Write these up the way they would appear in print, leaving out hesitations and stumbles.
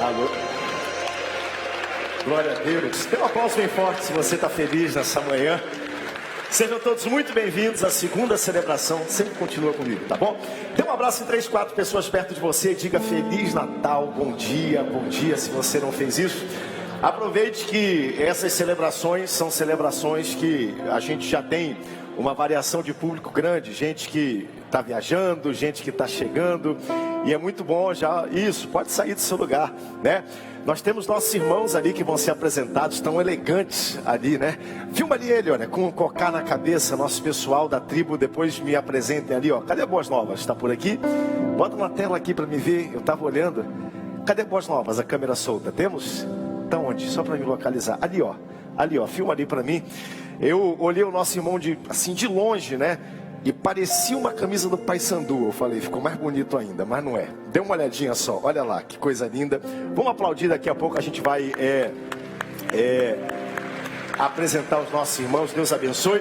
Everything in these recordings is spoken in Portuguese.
Alô. Glória a Deus. Dê um aplauso bem forte se você está feliz nessa manhã. Sejam todos muito bem-vindos à segunda celebração. Sempre continua comigo, tá bom? Dê um abraço em 3, 4 pessoas perto de você. Diga Feliz Natal, bom dia se você não fez isso. Aproveite que essas celebrações são celebrações que a gente já tem uma variação de público grande. Gente que está viajando, gente que está chegando. E é muito bom já isso, pode sair do seu lugar, né? Nós temos nossos irmãos ali que vão ser apresentados, tão elegantes ali, né? Filma ali ele, olha, com um cocá na cabeça, nosso pessoal da tribo, depois me apresentem ali, ó. Cadê Boas Novas? Está por aqui? Bota na tela aqui para me ver, eu estava olhando. Cadê Boas Novas? A câmera solta, temos? Tá onde? Só para me localizar. Ali, ó, filma ali para mim. Eu olhei o nosso irmão de longe, né? E parecia uma camisa do Paysandu. Eu falei, ficou mais bonito ainda, mas não é. Dê uma olhadinha só, olha lá, que coisa linda. Vamos aplaudir, daqui a pouco a gente vai apresentar os nossos irmãos. Deus abençoe.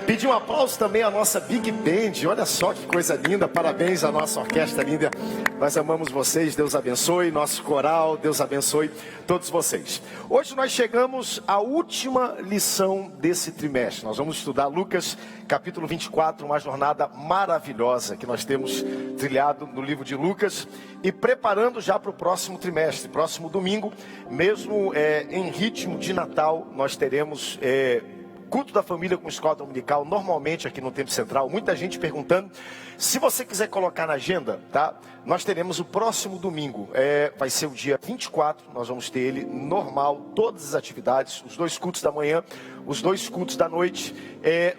Pedir um aplauso também à nossa Big Band. Olha só que coisa linda, parabéns à nossa orquestra linda. Nós amamos vocês, Deus abençoe. Nosso coral, Deus abençoe todos vocês. Hoje nós chegamos à última lição desse trimestre. Nós vamos estudar Lucas capítulo 24, uma jornada maravilhosa que nós temos trilhado no livro de Lucas. E preparando já para o próximo trimestre, próximo domingo, mesmo em ritmo de Natal, nós teremos culto da família com escola dominical, normalmente aqui no Templo Central. Muita gente perguntando. Se você quiser colocar na agenda, tá? Nós teremos o próximo domingo, vai ser o dia 24, nós vamos ter ele normal, todas as atividades, os 2 cultos da manhã, os 2 cultos da noite.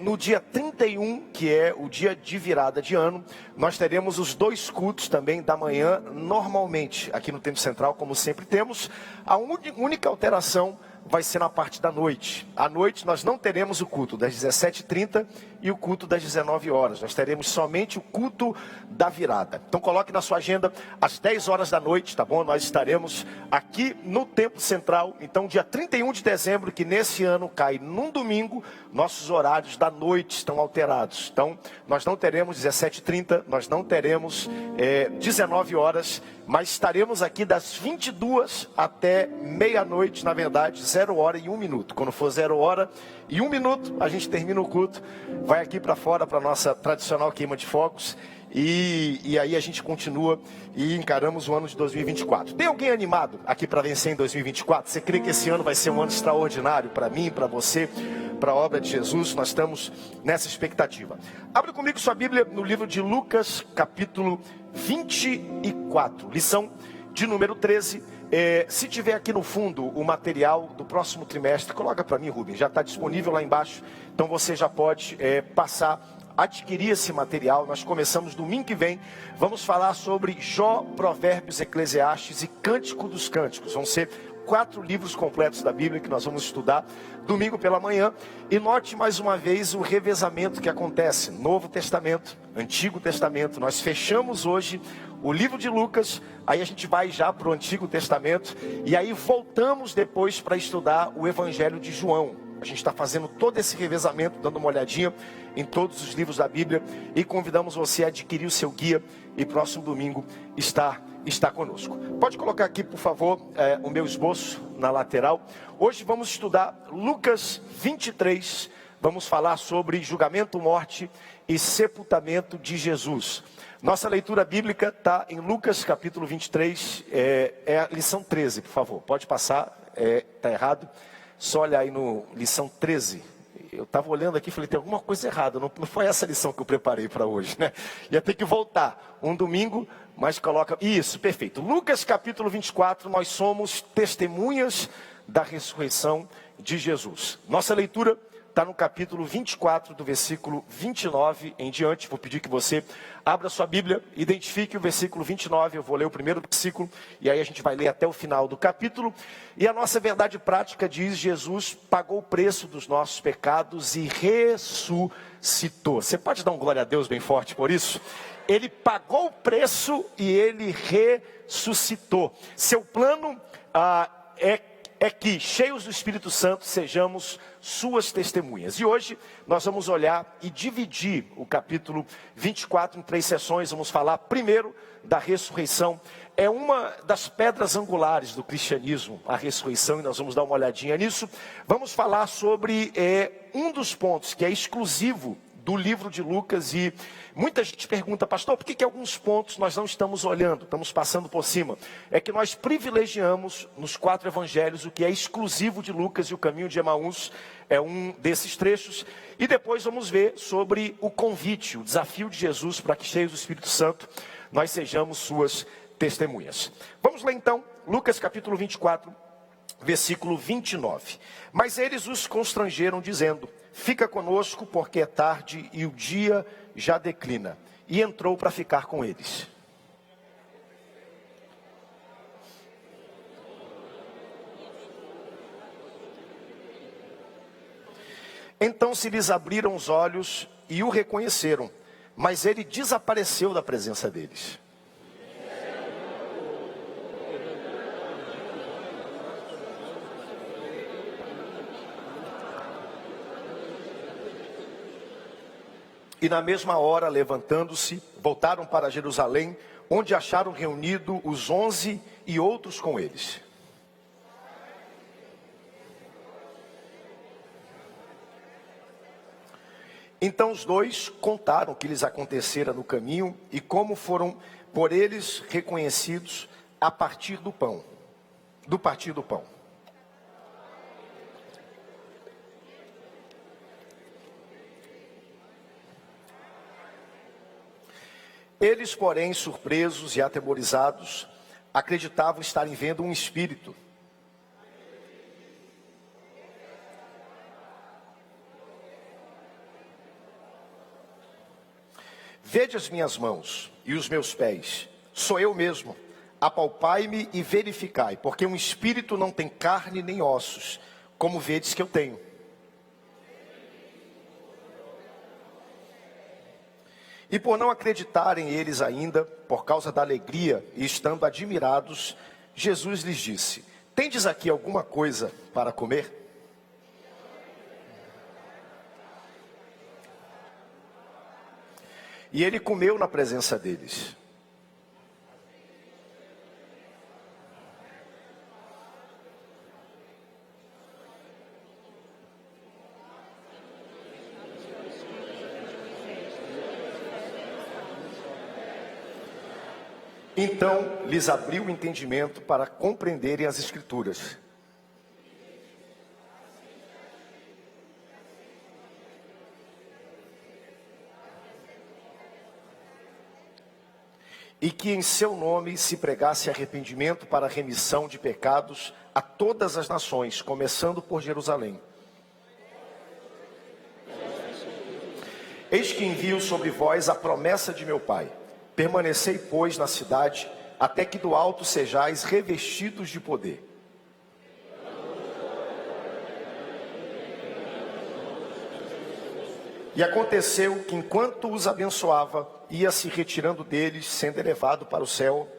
No dia 31, que é o dia de virada de ano, nós teremos os 2 cultos também da manhã, normalmente, aqui no Templo Central, como sempre temos. A única alteração vai ser na parte da noite. À noite nós não teremos o culto das 17h30 e o culto das 19 horas. Nós teremos somente o culto da virada. Então coloque na sua agenda às 10 horas da noite, tá bom? Nós estaremos aqui no Templo Central. Então dia 31 de dezembro, que nesse ano cai num domingo, nossos horários da noite estão alterados. Então nós não teremos 17h30, nós não teremos 19 horas, mas estaremos aqui das 22 até meia-noite, na verdade, 0 hora e 1 minuto. Quando for 0 hora e 1 minuto, a gente termina o culto, vai aqui para fora para a nossa tradicional queima de fogos. E aí a gente continua e encaramos o ano de 2024. Tem alguém animado aqui para vencer em 2024? Você crê que esse ano vai ser um ano extraordinário para mim, para você, para a obra de Jesus? Nós estamos nessa expectativa. Abre comigo sua Bíblia no livro de Lucas, capítulo 24, lição de número 13. Se tiver aqui no fundo o material do próximo trimestre, coloca para mim, Rubens, já está disponível lá embaixo. Então você já pode passar, adquirir esse material. Nós começamos domingo que vem. Vamos falar sobre Jó, Provérbios, Eclesiastes e Cântico dos Cânticos. Vão ser 4 livros completos da Bíblia que nós vamos estudar domingo pela manhã. E note mais uma vez o revezamento que acontece. Novo Testamento, Antigo Testamento. Nós fechamos hoje o livro de Lucas, aí a gente vai já para o Antigo Testamento. E aí voltamos depois para estudar o Evangelho de João. A gente está fazendo todo esse revezamento, dando uma olhadinha em todos os livros da Bíblia. E convidamos você a adquirir o seu guia. E próximo domingo está conosco. Pode colocar aqui, por favor, o meu esboço na lateral. Hoje vamos estudar Lucas 23. Vamos falar sobre julgamento, morte e sepultamento de Jesus. Nossa leitura bíblica está em Lucas capítulo 23, a lição 13, por favor. Pode passar, está errado. Só olhar aí no lição 13. Eu estava olhando aqui e falei, tem alguma coisa errada. Não foi essa lição que eu preparei para hoje, né? Ia ter que voltar um domingo, mas coloca... Isso, perfeito. Lucas capítulo 24, nós somos testemunhas da ressurreição de Jesus. Nossa leitura está no capítulo 24, do versículo 29 em diante. Vou pedir que você abra sua Bíblia, identifique o versículo 29, eu vou ler o primeiro versículo, e aí a gente vai ler até o final do capítulo. E a nossa verdade prática diz: Jesus pagou o preço dos nossos pecados e ressuscitou. Você pode dar um glória a Deus bem forte por isso? Ele pagou o preço e ele ressuscitou. Seu plano é é que, cheios do Espírito Santo, sejamos suas testemunhas. E hoje nós vamos olhar e dividir o capítulo 24 em 3 sessões. Vamos falar primeiro da ressurreição. É uma das pedras angulares do cristianismo, a ressurreição, e nós vamos dar uma olhadinha nisso. Vamos falar sobre um dos pontos que é exclusivo do livro de Lucas, e muita gente pergunta: pastor, por que alguns pontos nós não estamos olhando, estamos passando por cima? É que nós privilegiamos nos 4 evangelhos o que é exclusivo de Lucas, e o caminho de Emaús é um desses trechos. E depois vamos ver sobre o convite, o desafio de Jesus para que, cheios do Espírito Santo, nós sejamos suas testemunhas. Vamos lá então, Lucas capítulo 24, versículo 29. Mas eles os constrangeram dizendo: fica conosco, porque é tarde e o dia já declina. E entrou para ficar com eles. Então se lhes abriram os olhos e o reconheceram, mas ele desapareceu da presença deles. E na mesma hora, levantando-se, voltaram para Jerusalém, onde acharam reunido os 11 e outros com eles. Então os 2 contaram o que lhes acontecera no caminho e como foram por eles reconhecidos a partir do pão, do partir do pão. Eles, porém, surpresos e atemorizados, acreditavam estarem vendo um espírito. Vede as minhas mãos e os meus pés, sou eu mesmo. Apalpai-me e verificai, porque um espírito não tem carne nem ossos, como vedes que eu tenho. E por não acreditarem eles ainda, por causa da alegria e estando admirados, Jesus lhes disse: tendes aqui alguma coisa para comer? E ele comeu na presença deles. Então lhes abriu o entendimento para compreenderem as Escrituras. E que em seu nome se pregasse arrependimento para a remissão de pecados a todas as nações, começando por Jerusalém. Eis que envio sobre vós a promessa de meu Pai. Permanecei, pois, na cidade, até que do alto sejais revestidos de poder. E aconteceu que, enquanto os abençoava, ia se retirando deles, sendo elevado para o céu.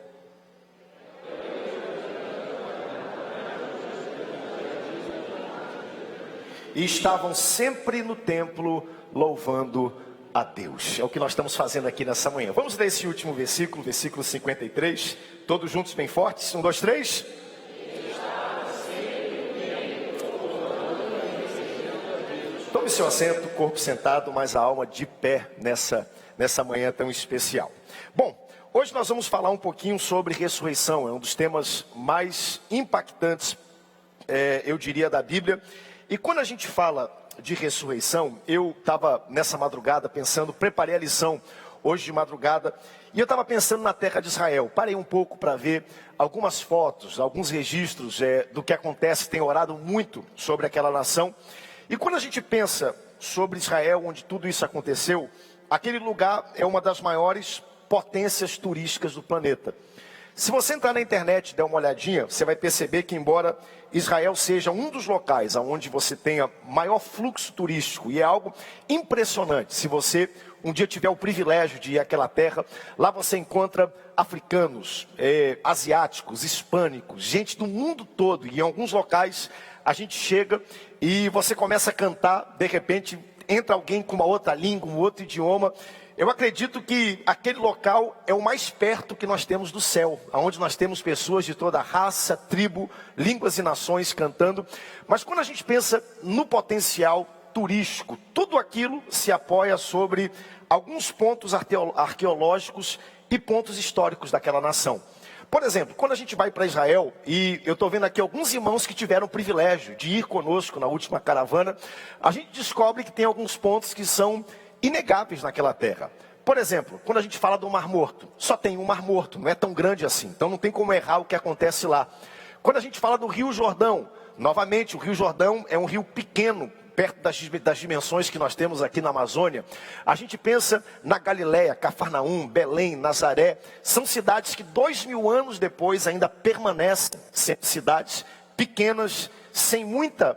E estavam sempre no templo, louvando a Deus. É o que nós estamos fazendo aqui nessa manhã. Vamos ler esse último versículo, versículo 53. Todos juntos bem fortes. 1, 2, 3. Tome seu assento, corpo sentado, mas a alma de pé nessa manhã tão especial. Bom, hoje nós vamos falar um pouquinho sobre ressurreição. É um dos temas mais impactantes, eu diria, da Bíblia. E quando a gente fala de ressurreição, eu estava nessa madrugada pensando, preparei a lição hoje de madrugada, e eu estava pensando na terra de Israel. Parei um pouco para ver algumas fotos, alguns registros do que acontece. Tenho orado muito sobre aquela nação. E quando a gente pensa sobre Israel, onde tudo isso aconteceu, aquele lugar é uma das maiores potências turísticas do planeta. Se você entrar na internet e der uma olhadinha, você vai perceber que embora Israel seja um dos locais onde você tenha maior fluxo turístico, e é algo impressionante, se você um dia tiver o privilégio de ir àquela terra, lá você encontra africanos, asiáticos, hispânicos, gente do mundo todo, e em alguns locais a gente chega e você começa a cantar, de repente entra alguém com uma outra língua, um outro idioma. Eu acredito que aquele local é o mais perto que nós temos do céu, onde nós temos pessoas de toda raça, tribo, línguas e nações cantando. Mas quando a gente pensa no potencial turístico, tudo aquilo se apoia sobre alguns pontos arqueológicos e pontos históricos daquela nação. Por exemplo, quando a gente vai para Israel, e eu estou vendo aqui alguns irmãos que tiveram o privilégio de ir conosco na última caravana, a gente descobre que tem alguns pontos que são inegáveis naquela terra. Por exemplo, quando a gente fala do Mar Morto, só tem um Mar Morto, não é tão grande assim, então não tem como errar o que acontece lá. Quando a gente fala do Rio Jordão, novamente, o Rio Jordão é um rio pequeno, perto das dimensões que nós temos aqui na Amazônia. A gente pensa na Galileia, Cafarnaum, Belém, Nazaré, são cidades que 2000 anos depois ainda permanecem cidades pequenas, sem muita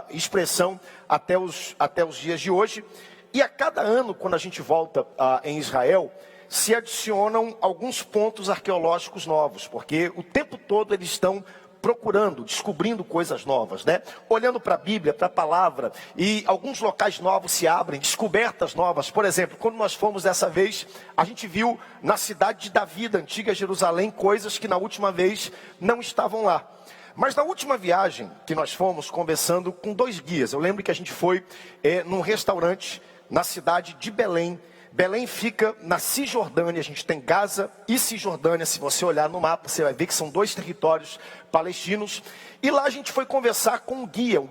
expressão até os dias de hoje. E a cada ano, quando a gente volta em Israel, se adicionam alguns pontos arqueológicos novos, porque o tempo todo eles estão procurando, descobrindo coisas novas, né? Olhando para a Bíblia, para a palavra, e alguns locais novos se abrem, descobertas novas. Por exemplo, quando nós fomos dessa vez, a gente viu na cidade de Davi, da antiga Jerusalém, coisas que na última vez não estavam lá. Mas na última viagem que nós fomos, conversando com 2 guias, eu lembro que a gente foi num restaurante na cidade de Belém. Belém fica na Cisjordânia, a gente tem Gaza e Cisjordânia. Se você olhar no mapa, você vai ver que são 2 territórios palestinos. E lá a gente foi conversar com um guia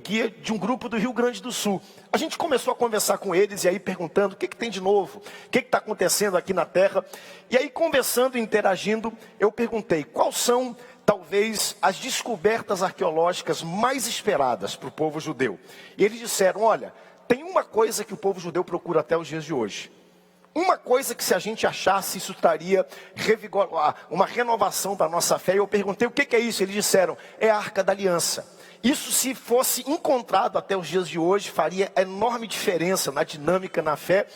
de um grupo do Rio Grande do Sul. A gente começou a conversar com eles e aí perguntando o que tem de novo, o que está acontecendo aqui na terra. E aí conversando e interagindo, eu perguntei quais são talvez as descobertas arqueológicas mais esperadas para o povo judeu. E eles disseram, olha, tem uma coisa que o povo judeu procura até os dias de hoje. Uma coisa que se a gente achasse, isso traria uma renovação da nossa fé. E eu perguntei, o que é isso? Eles disseram, é a Arca da Aliança. Isso, se fosse encontrado até os dias de hoje, faria enorme diferença na dinâmica, na fé.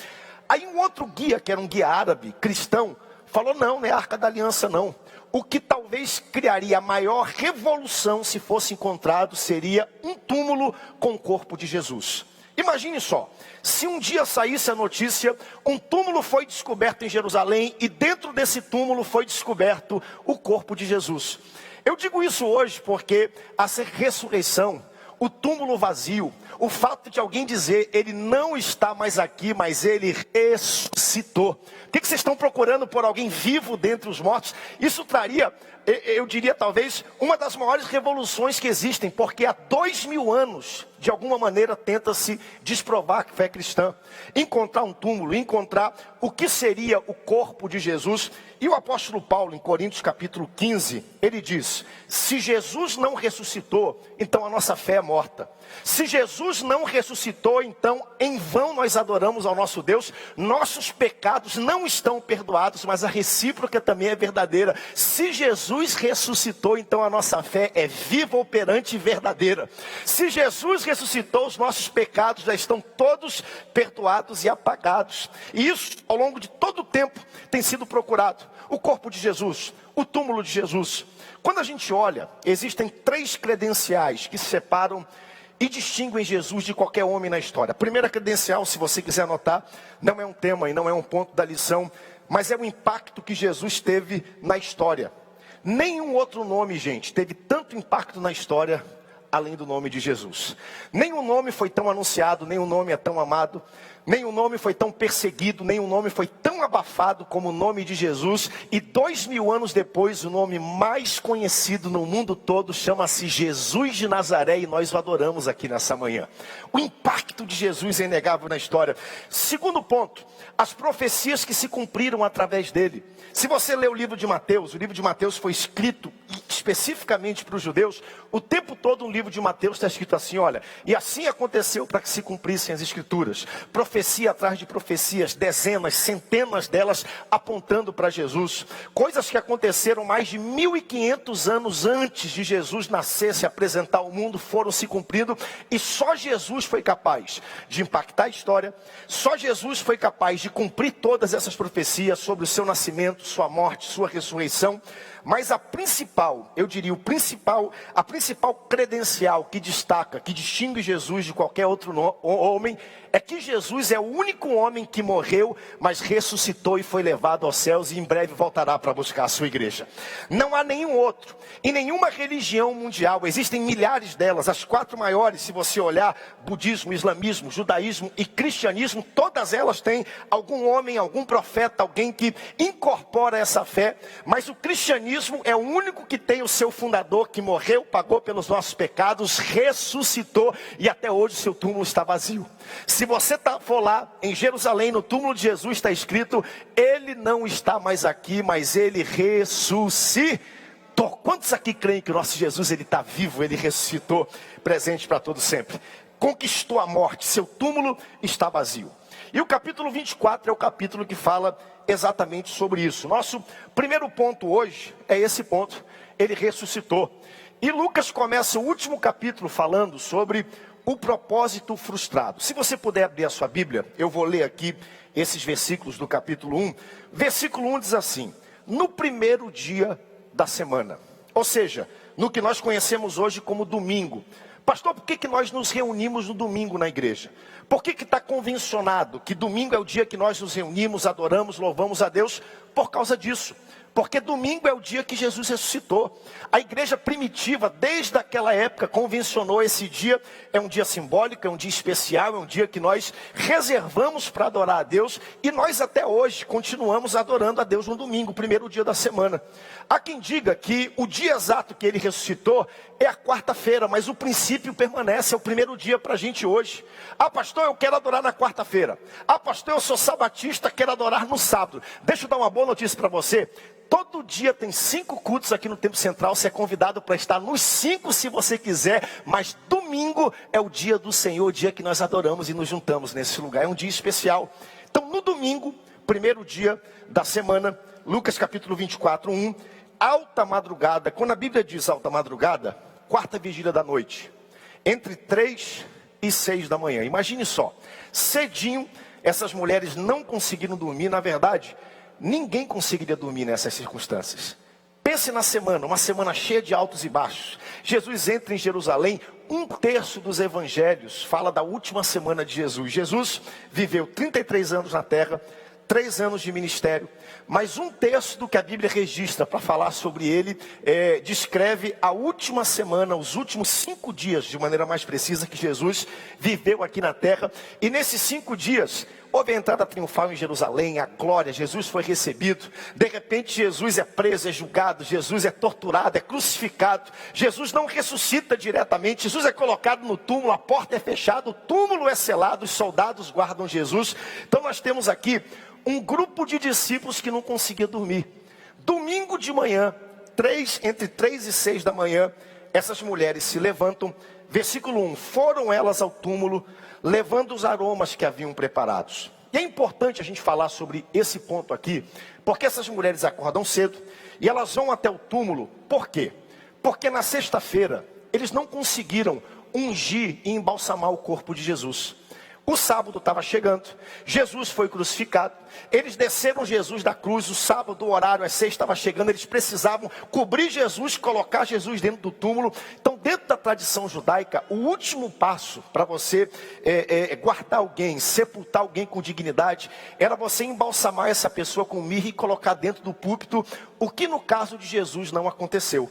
Aí um outro guia, que era um guia árabe, cristão, falou, não é a Arca da Aliança não. O que talvez criaria a maior revolução se fosse encontrado seria um túmulo com o corpo de Jesus. Imagine só, se um dia saísse a notícia, um túmulo foi descoberto em Jerusalém e dentro desse túmulo foi descoberto o corpo de Jesus. Eu digo isso hoje porque a ressurreição, o túmulo vazio, o fato de alguém dizer, ele não está mais aqui, mas ele ressuscitou. O que vocês estão procurando por alguém vivo dentre os mortos? Isso traria, eu diria talvez, uma das maiores revoluções que existem, porque há 2000 anos, de alguma maneira, tenta-se desprovar a fé cristã. Encontrar um túmulo, encontrar o que seria o corpo de Jesus. E o apóstolo Paulo, em Coríntios capítulo 15, ele diz, se Jesus não ressuscitou, então a nossa fé é morta. Se Jesus não ressuscitou, então em vão nós adoramos ao nosso Deus. Nossos pecados não estão perdoados, mas a recíproca também é verdadeira. Se Jesus ressuscitou, então a nossa fé é viva, operante e verdadeira. Se Jesus ressuscitou, os nossos pecados já estão todos perdoados e apagados. E isso, ao longo de todo o tempo, tem sido procurado. O corpo de Jesus, o túmulo de Jesus. Quando a gente olha, existem 3 credenciais que separam e distinguem Jesus de qualquer homem na história. A primeira credencial, se você quiser anotar, não é um tema e não é um ponto da lição, mas é o impacto que Jesus teve na história. Nenhum outro nome, gente, teve tanto impacto na história além do nome de Jesus. Nenhum nome foi tão anunciado, nenhum nome é tão amado, nenhum nome foi tão perseguido, nenhum nome foi tão abafado como o nome de Jesus. E 2000 anos depois, o nome mais conhecido no mundo todo chama-se Jesus de Nazaré, e nós o adoramos aqui nessa manhã. O impacto de Jesus é inegável na história. Segundo ponto, as profecias que se cumpriram através dele. Se você ler o livro de Mateus foi escrito especificamente para os judeus, o tempo todo no livro de Mateus está escrito assim, olha, e assim aconteceu para que se cumprissem as escrituras, profecia atrás de profecias, dezenas, centenas delas apontando para Jesus, coisas que aconteceram mais de 1500 anos antes de Jesus nascer, se apresentar ao mundo, foram se cumprindo, e só Jesus foi capaz de impactar a história, só Jesus foi capaz de cumprir todas essas profecias sobre o seu nascimento, sua morte, sua ressurreição. Mas a principal, eu diria, a principal credencial que destaca, que distingue Jesus de qualquer outro homem, é que Jesus é o único homem que morreu, mas ressuscitou e foi levado aos céus e em breve voltará para buscar a sua igreja. Não há nenhum outro, em nenhuma religião mundial, existem milhares delas, as 4 maiores, se você olhar, budismo, islamismo, judaísmo e cristianismo, todas elas têm algum homem, algum profeta, alguém que incorpora essa fé, mas o cristianismo é o único que tem o seu fundador que morreu, pagou pelos nossos pecados, ressuscitou e até hoje o seu túmulo está vazio. Se você for lá em Jerusalém, no túmulo de Jesus está escrito, ele não está mais aqui, mas ele ressuscitou. Quantos aqui creem que o nosso Jesus ele está vivo, ele ressuscitou, presente para todo sempre? Conquistou a morte, seu túmulo está vazio. E o capítulo 24 é o capítulo que fala exatamente sobre isso. Nosso primeiro ponto hoje é esse ponto, ele ressuscitou. E Lucas começa o último capítulo falando sobre o propósito frustrado. Se você puder abrir a sua Bíblia, eu vou ler aqui esses versículos do capítulo 1. Versículo 1 diz assim, no primeiro dia da semana, ou seja, no que nós conhecemos hoje como domingo. Pastor, por que nós nos reunimos no domingo na igreja? Por que está convencionado que domingo é o dia que nós nos reunimos, adoramos, louvamos a Deus? Por causa disso. Porque domingo é o dia que Jesus ressuscitou. A igreja primitiva, desde aquela época, convencionou esse dia. É um dia simbólico, é um dia especial, é um dia que nós reservamos para adorar a Deus. E nós até hoje continuamos adorando a Deus no domingo, o primeiro dia da semana. Há quem diga que o dia exato que ele ressuscitou é a quarta-feira, mas o princípio permanece, é o primeiro dia para a gente hoje. Ah, pastor, eu quero adorar na quarta-feira. Ah, pastor, eu sou sabatista, quero adorar no sábado. Deixa eu dar uma boa notícia para você. Todo dia tem 5 cultos aqui no Templo Central. Você é convidado para estar nos 5 se você quiser. Mas domingo é o dia do Senhor, o dia que nós adoramos e nos juntamos nesse lugar. É um dia especial. Então no domingo, primeiro dia da semana, Lucas capítulo 24, 1. Alta madrugada. Quando a Bíblia diz alta madrugada, quarta vigília da noite. Entre 3 e 6 da manhã. Imagine só. Cedinho, essas mulheres não conseguiram dormir. Na verdade, ninguém conseguiria dormir nessas circunstâncias. Pense na semana, uma semana cheia de altos e baixos. Jesus entra em Jerusalém, 1/3 dos evangelhos fala da última semana de Jesus. Jesus viveu 33 anos na terra, 3 anos de ministério, mas 1/3 do que a Bíblia registra para falar sobre ele, descreve a última semana, os últimos 5 dias, de maneira mais precisa, que Jesus viveu aqui na terra. E nesses 5 dias, houve a entrada triunfal em Jerusalém, a glória, Jesus foi recebido. De repente Jesus é preso, é julgado, Jesus é torturado, é crucificado. Jesus não ressuscita diretamente, Jesus é colocado no túmulo, a porta é fechada, o túmulo é selado, os soldados guardam Jesus. Então nós temos aqui um grupo de discípulos que não conseguia dormir. Domingo de manhã, entre 3 e 6 da manhã, essas mulheres se levantam. Versículo 1, foram elas ao túmulo, levando os aromas que haviam preparados. E é importante a gente falar sobre esse ponto aqui, porque essas mulheres acordam cedo e elas vão até o túmulo. Por quê? Porque na sexta-feira eles não conseguiram ungir e embalsamar o corpo de Jesus. O sábado estava chegando, Jesus foi crucificado, eles desceram Jesus da cruz, o sábado, o horário, às 6 estava chegando, eles precisavam cobrir Jesus, colocar Jesus dentro do túmulo. Então, dentro da tradição judaica, o último passo para você guardar alguém, sepultar alguém com dignidade, era você embalsamar essa pessoa com mirra e colocar dentro do púlpito, o que no caso de Jesus não aconteceu.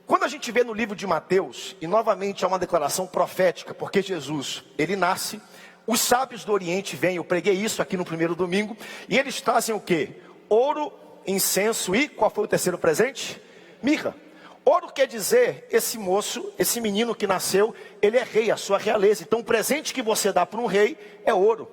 Quando a gente vê no livro de Mateus, e novamente é uma declaração profética, porque Jesus, ele nasce, os sábios do Oriente vêm, eu preguei isso aqui no primeiro domingo, e eles trazem o quê? Ouro, incenso e, qual foi o terceiro presente? Mirra. Ouro quer dizer, esse moço, esse menino que nasceu, ele é rei, a sua realeza. Então o presente que você dá para um rei é ouro.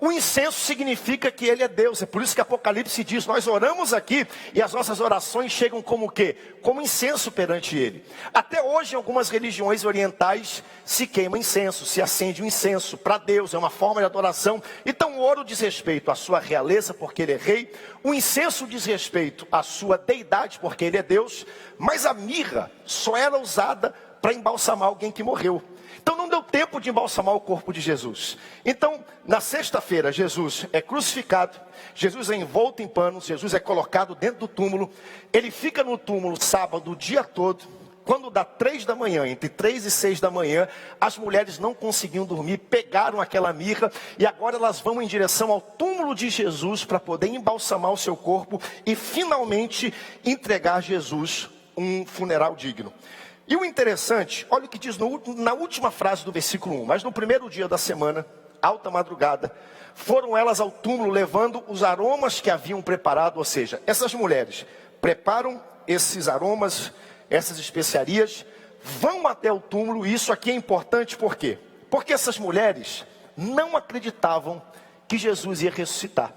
O incenso significa que ele é Deus. É por isso que Apocalipse diz, nós oramos aqui e as nossas orações chegam como o quê? Como incenso perante ele. Até hoje em algumas religiões orientais se queima incenso, se acende um incenso para Deus, é uma forma de adoração. Então o ouro diz respeito à sua realeza, porque ele é rei. O incenso diz respeito à sua deidade, porque ele é Deus. Mas a mirra só era usada para embalsamar alguém que morreu. Então não deu tempo de embalsamar o corpo de Jesus. Então, na sexta-feira, Jesus é crucificado, Jesus é envolto em panos, Jesus é colocado dentro do túmulo. Ele fica no túmulo sábado o dia todo. Quando dá 3 da manhã, entre 3 e 6 da manhã, as mulheres não conseguiam dormir, pegaram aquela mirra e agora elas vão em direção ao túmulo de Jesus para poder embalsamar o seu corpo e finalmente entregar a Jesus um funeral digno. E o interessante, olha o que diz na última frase do versículo 1. Mas no primeiro dia da semana, alta madrugada, foram elas ao túmulo levando os aromas que haviam preparado. Ou seja, essas mulheres preparam esses aromas, essas especiarias, vão até o túmulo. E isso aqui é importante por quê? Porque essas mulheres não acreditavam que Jesus ia ressuscitar.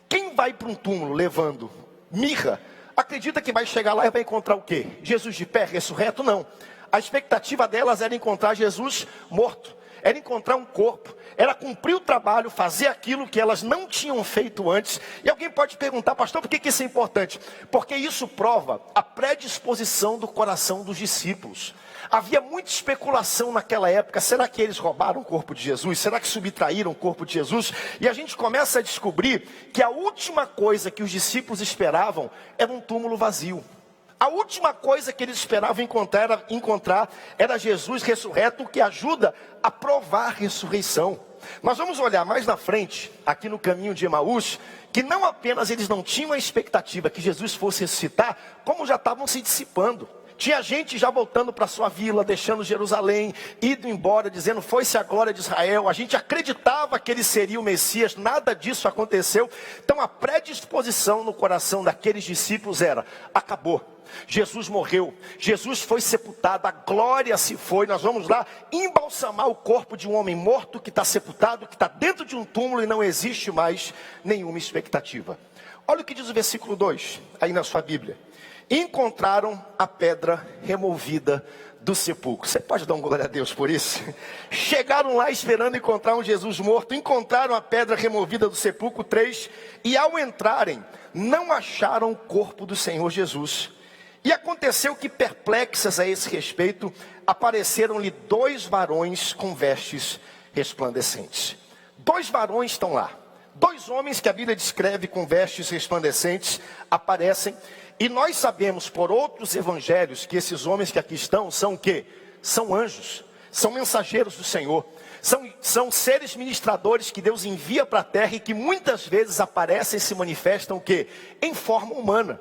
Quem vai para um túmulo levando mirra, acredita que vai chegar lá e vai encontrar o quê? Jesus de pé, ressurreto? Não. A expectativa delas era encontrar Jesus morto. Era encontrar um corpo. Era cumprir o trabalho, fazer aquilo que elas não tinham feito antes. E alguém pode perguntar, pastor, por que isso é importante? Porque isso prova a predisposição do coração dos discípulos. Havia muita especulação naquela época. Será que eles roubaram o corpo de Jesus? Será que subtraíram o corpo de Jesus? E a gente começa a descobrir que a última coisa que os discípulos esperavam era um túmulo vazio. A última coisa que eles esperavam encontrar era Jesus ressurreto, o que ajuda a provar a ressurreição. Nós vamos olhar mais na frente, aqui no caminho de Emaús, que não apenas eles não tinham a expectativa que Jesus fosse ressuscitar, como já estavam se dissipando. Tinha gente já voltando para sua vila, deixando Jerusalém, indo embora, dizendo, foi-se a glória de Israel. A gente acreditava que ele seria o Messias, nada disso aconteceu. Então a predisposição no coração daqueles discípulos era, acabou. Jesus morreu, Jesus foi sepultado, a glória se foi. Nós vamos lá embalsamar o corpo de um homem morto que está sepultado, que está dentro de um túmulo e não existe mais nenhuma expectativa. Olha o que diz o versículo 2, aí na sua Bíblia. Encontraram a pedra removida do sepulcro. Você pode dar um glória a Deus por isso? Chegaram lá esperando encontrar um Jesus morto. Encontraram a pedra removida do sepulcro, 3. E ao entrarem, não acharam o corpo do Senhor Jesus. E aconteceu que, perplexas a esse respeito, apareceram-lhe 2 varões com vestes resplandecentes. 2 varões estão lá. 2 homens que a Bíblia descreve com vestes resplandecentes aparecem. E nós sabemos por outros evangelhos que esses homens que aqui estão são o quê? São anjos, são mensageiros do Senhor. São seres ministradores que Deus envia para a terra e que muitas vezes aparecem e se manifestam o quê? Em forma humana.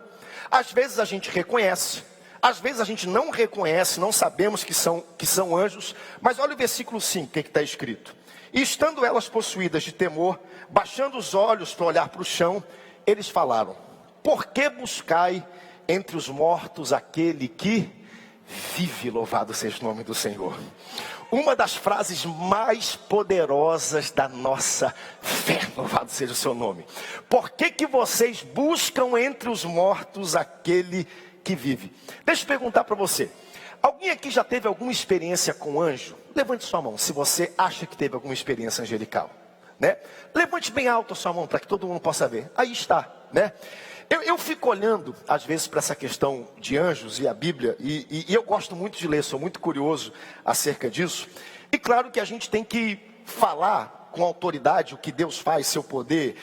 Às vezes a gente reconhece, às vezes a gente não reconhece, não sabemos que são anjos. Mas olha o versículo 5, o que está escrito. E estando elas possuídas de temor, baixando os olhos para olhar para o chão, eles falaram, por que buscai entre os mortos aquele que vive? Louvado seja o nome do Senhor. Uma das frases mais poderosas da nossa fé, louvado seja o seu nome. Por que vocês buscam entre os mortos aquele que vive? Deixa eu perguntar para você. Alguém aqui já teve alguma experiência com anjo? Levante sua mão se você acha que teve alguma experiência angelical, né? Levante bem alto a sua mão para que todo mundo possa ver. Aí está, né? Eu fico olhando, às vezes, para essa questão de anjos e a Bíblia, e eu gosto muito de ler, sou muito curioso acerca disso. E claro que a gente tem que falar com autoridade o que Deus faz, seu poder,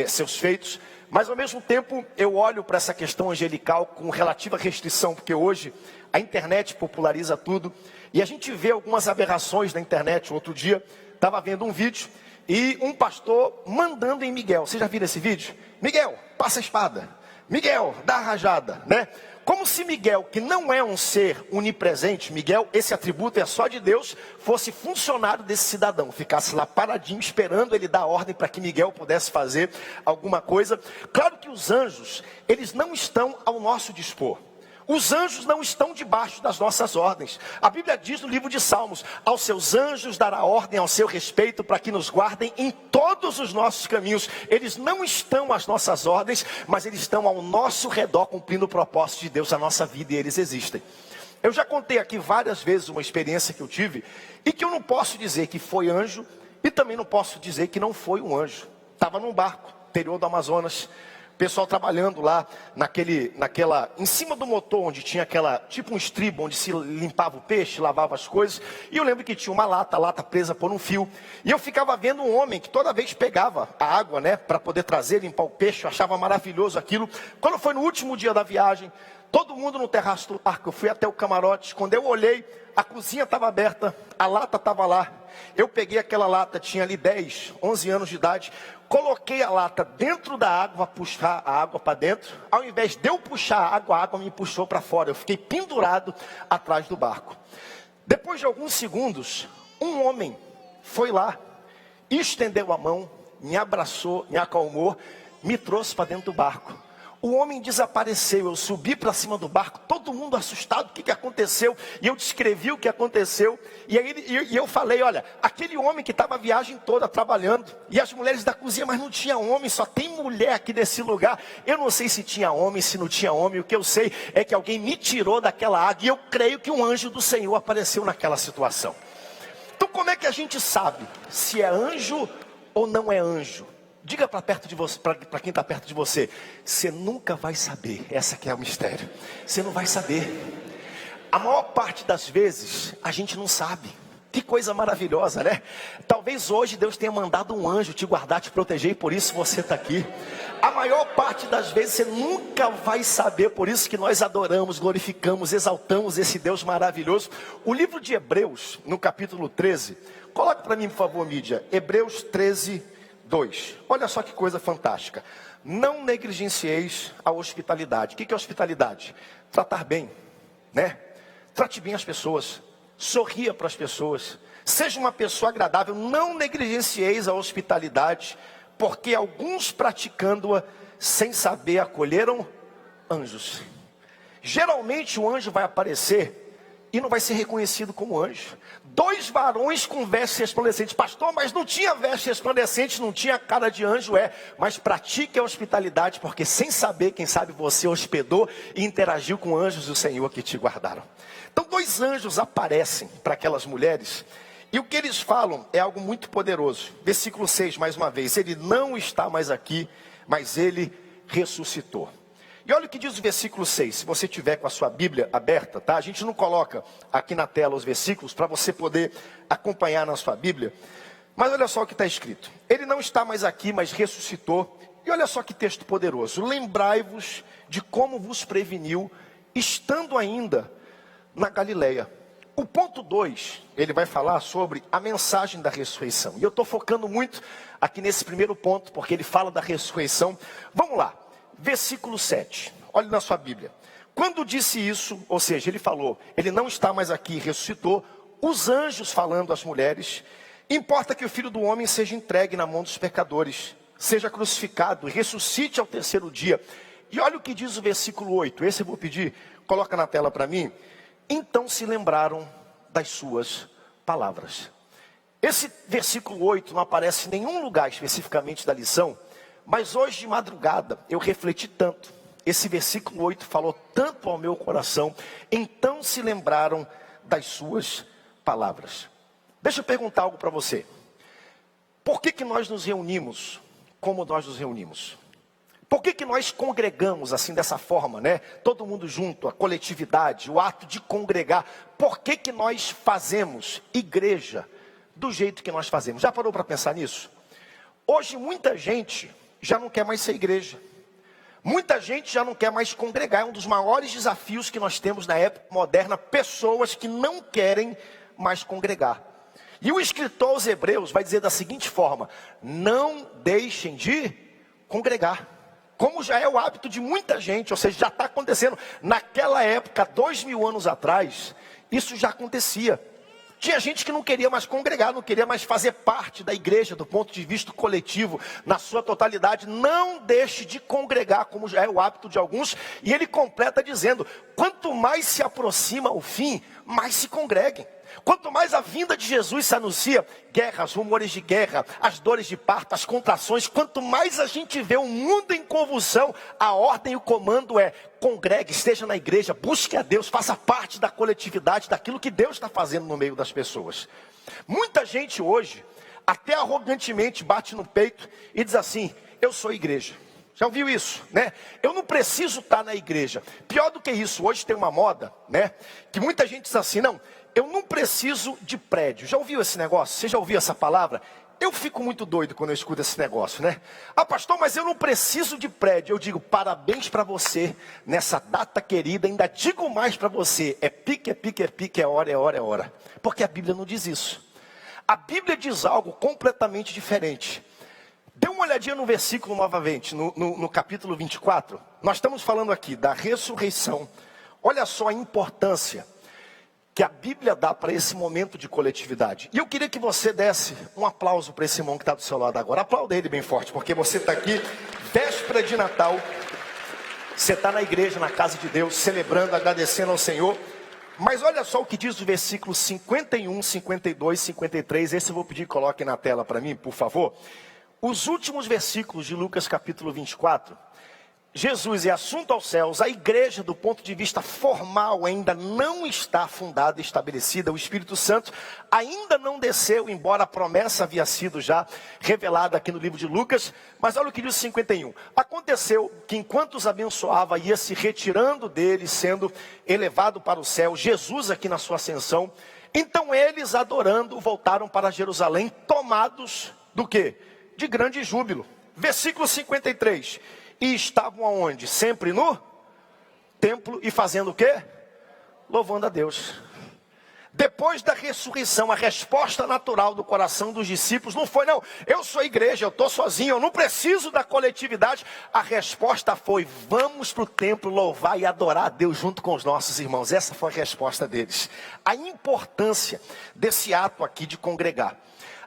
seus feitos. Mas ao mesmo tempo, eu olho para essa questão angelical com relativa restrição, porque hoje a internet populariza tudo. E a gente vê algumas aberrações na internet. Outro dia, estava vendo um vídeo e um pastor mandando em Miguel. Você já viu esse vídeo? Miguel, passa a espada. Miguel, dá a rajada, né? Como se Miguel, que não é um ser onipresente, Miguel, esse atributo é só de Deus, fosse funcionário desse cidadão. Ficasse lá paradinho, esperando ele dar ordem para que Miguel pudesse fazer alguma coisa. Claro que os anjos, eles não estão ao nosso dispor. Os anjos não estão debaixo das nossas ordens. A Bíblia diz no livro de Salmos: aos seus anjos dará ordem ao seu respeito para que nos guardem em todos os nossos caminhos. Eles não estão às nossas ordens, mas eles estão ao nosso redor cumprindo o propósito de Deus na nossa vida, e eles existem. Eu já contei aqui várias vezes uma experiência que eu tive e que eu não posso dizer que foi anjo e também não posso dizer que não foi um anjo. Estava num barco, interior do Amazonas. O pessoal trabalhando lá, em cima do motor, onde tinha aquela, tipo um estribo, onde se limpava o peixe, lavava as coisas. E eu lembro que tinha uma lata presa por um fio. E eu ficava vendo um homem que toda vez pegava a água, né, para poder trazer, limpar o peixe. Eu achava maravilhoso aquilo. Quando foi no último dia da viagem, todo mundo no terraço do barco, eu fui até o camarote. Quando eu olhei, a cozinha estava aberta, a lata estava lá. Eu peguei aquela lata, tinha ali 10, 11 anos de idade. Coloquei a lata dentro da água, puxar a água para dentro. Ao invés de eu puxar a água me puxou para fora. Eu fiquei pendurado atrás do barco. Depois de alguns segundos, um homem foi lá, estendeu a mão, me abraçou, me acalmou, me trouxe para dentro do barco. O homem desapareceu, eu subi para cima do barco, todo mundo assustado, o que aconteceu? E eu descrevi o que aconteceu, e aí eu falei, olha, aquele homem que estava a viagem toda trabalhando, e as mulheres da cozinha, mas não tinha homem, só tem mulher aqui nesse lugar. Eu não sei se tinha homem, se não tinha homem, o que eu sei é que alguém me tirou daquela água, e eu creio que um anjo do Senhor apareceu naquela situação. Então como é que a gente sabe se é anjo ou não é anjo? Diga para perto de você, para quem está perto de você, você nunca vai saber. Essa que é o mistério. Você não vai saber. A maior parte das vezes a gente não sabe. Que coisa maravilhosa, né? Talvez hoje Deus tenha mandado um anjo te guardar, te proteger, e por isso você está aqui. A maior parte das vezes você nunca vai saber. Por isso que nós adoramos, glorificamos, exaltamos esse Deus maravilhoso. O livro de Hebreus, no capítulo 13, coloque para mim, por favor, mídia. Hebreus 13, 2. Olha só que coisa fantástica. Não negligencieis a hospitalidade. O que é hospitalidade? Tratar bem, né? Trate bem as pessoas. Sorria para as pessoas. Seja uma pessoa agradável. Não negligencieis a hospitalidade, porque alguns praticando-a sem saber acolheram anjos. Geralmente o anjo vai aparecer e não vai ser reconhecido como anjo. 2 varões com vestes resplandecentes. Pastor, mas não tinha vestes resplandecentes, não tinha cara de anjo, mas pratique a hospitalidade, porque sem saber, quem sabe você hospedou e interagiu com anjos do Senhor que te guardaram. Então 2 anjos aparecem para aquelas mulheres, e o que eles falam é algo muito poderoso. Versículo 6, mais uma vez. Ele não está mais aqui, mas ele ressuscitou. E olha o que diz o versículo 6, se você tiver com a sua Bíblia aberta, tá? A gente não coloca aqui na tela os versículos para você poder acompanhar na sua Bíblia. Mas olha só o que está escrito. Ele não está mais aqui, mas ressuscitou. E olha só que texto poderoso. Lembrai-vos de como vos preveniu, estando ainda na Galileia. O ponto 2, ele vai falar sobre a mensagem da ressurreição. E eu estou focando muito aqui nesse primeiro ponto, porque ele fala da ressurreição. Vamos lá. Versículo 7, olhe na sua Bíblia. Quando disse isso, ou seja, ele falou, ele não está mais aqui, ressuscitou, os anjos falando às mulheres, importa que o Filho do Homem seja entregue na mão dos pecadores, seja crucificado e ressuscite ao 3º dia. E olha o que diz o versículo 8, esse eu vou pedir, coloca na tela para mim. Então se lembraram das suas palavras. Esse versículo 8 não aparece em nenhum lugar especificamente da lição, mas hoje de madrugada eu refleti tanto. Esse versículo 8 falou tanto ao meu coração. Então se lembraram das suas palavras. Deixa eu perguntar algo para você. Por que nós nos reunimos como nós nos reunimos? Por que nós congregamos assim dessa forma, né? Todo mundo junto, a coletividade, o ato de congregar. Por que nós fazemos igreja do jeito que nós fazemos? Já parou para pensar nisso? Hoje muita gente já não quer mais ser igreja. Muita gente já não quer mais congregar. É um dos maiores desafios que nós temos na época moderna. Pessoas que não querem mais congregar. E o escritor aos Hebreus vai dizer da seguinte forma: não deixem de congregar. Como já é o hábito de muita gente, ou seja, já está acontecendo. Naquela época, 2000 anos atrás, isso já acontecia. Tinha gente que não queria mais congregar, não queria mais fazer parte da igreja do ponto de vista coletivo, na sua totalidade. Não deixe de congregar, como já é o hábito de alguns. E ele completa dizendo: quanto mais se aproxima o fim, mais se congreguem. Quanto mais a vinda de Jesus se anuncia, guerras, rumores de guerra, as dores de parto, as contrações, quanto mais a gente vê o mundo em convulsão, a ordem e o comando é: congregue, esteja na igreja, busque a Deus, faça parte da coletividade, daquilo que Deus está fazendo no meio das pessoas. Muita gente hoje, até arrogantemente, bate no peito e diz assim: eu sou igreja. Já ouviu isso, né? Eu não preciso estar na igreja. Pior do que isso, hoje tem uma moda, né? Que muita gente diz assim: não, eu não preciso de prédio. Já ouviu esse negócio? Você já ouviu essa palavra? Eu fico muito doido quando eu escuto esse negócio, né? Ah, pastor, mas eu não preciso de prédio. Eu digo: parabéns para você nessa data querida. Ainda digo mais para você: é pique, é pique, é pique, é hora, é hora, é hora. Porque a Bíblia não diz isso. A Bíblia diz algo completamente diferente. Dê uma olhadinha no versículo novamente, no capítulo 24. Nós estamos falando aqui da ressurreição. Olha só a importância que a Bíblia dá para esse momento de coletividade. E eu queria que você desse um aplauso para esse irmão que está do seu lado agora. Aplauda ele bem forte, porque você está aqui, véspera de Natal. Você está na igreja, na casa de Deus, celebrando, agradecendo ao Senhor. Mas olha só o que diz o versículo 51, 52, 53. Esse eu vou pedir que coloque na tela para mim, por favor. Os últimos versículos de Lucas capítulo 24, Jesus é assunto aos céus, a igreja do ponto de vista formal ainda não está fundada e estabelecida, o Espírito Santo ainda não desceu, embora a promessa havia sido já revelada aqui no livro de Lucas. Mas olha o que diz 51, aconteceu que enquanto os abençoava, ia se retirando deles, sendo elevado para o céu, Jesus aqui na sua ascensão, então eles adorando voltaram para Jerusalém, tomados do quê? De grande júbilo. Versículo 53. E estavam aonde? Sempre no templo e fazendo o quê? Louvando a Deus. Depois da ressurreição, a resposta natural do coração dos discípulos não foi: não, eu sou igreja, eu estou sozinho, eu não preciso da coletividade. A resposta foi: vamos para o templo louvar e adorar a Deus junto com os nossos irmãos. Essa foi a resposta deles. A importância desse ato aqui de congregar.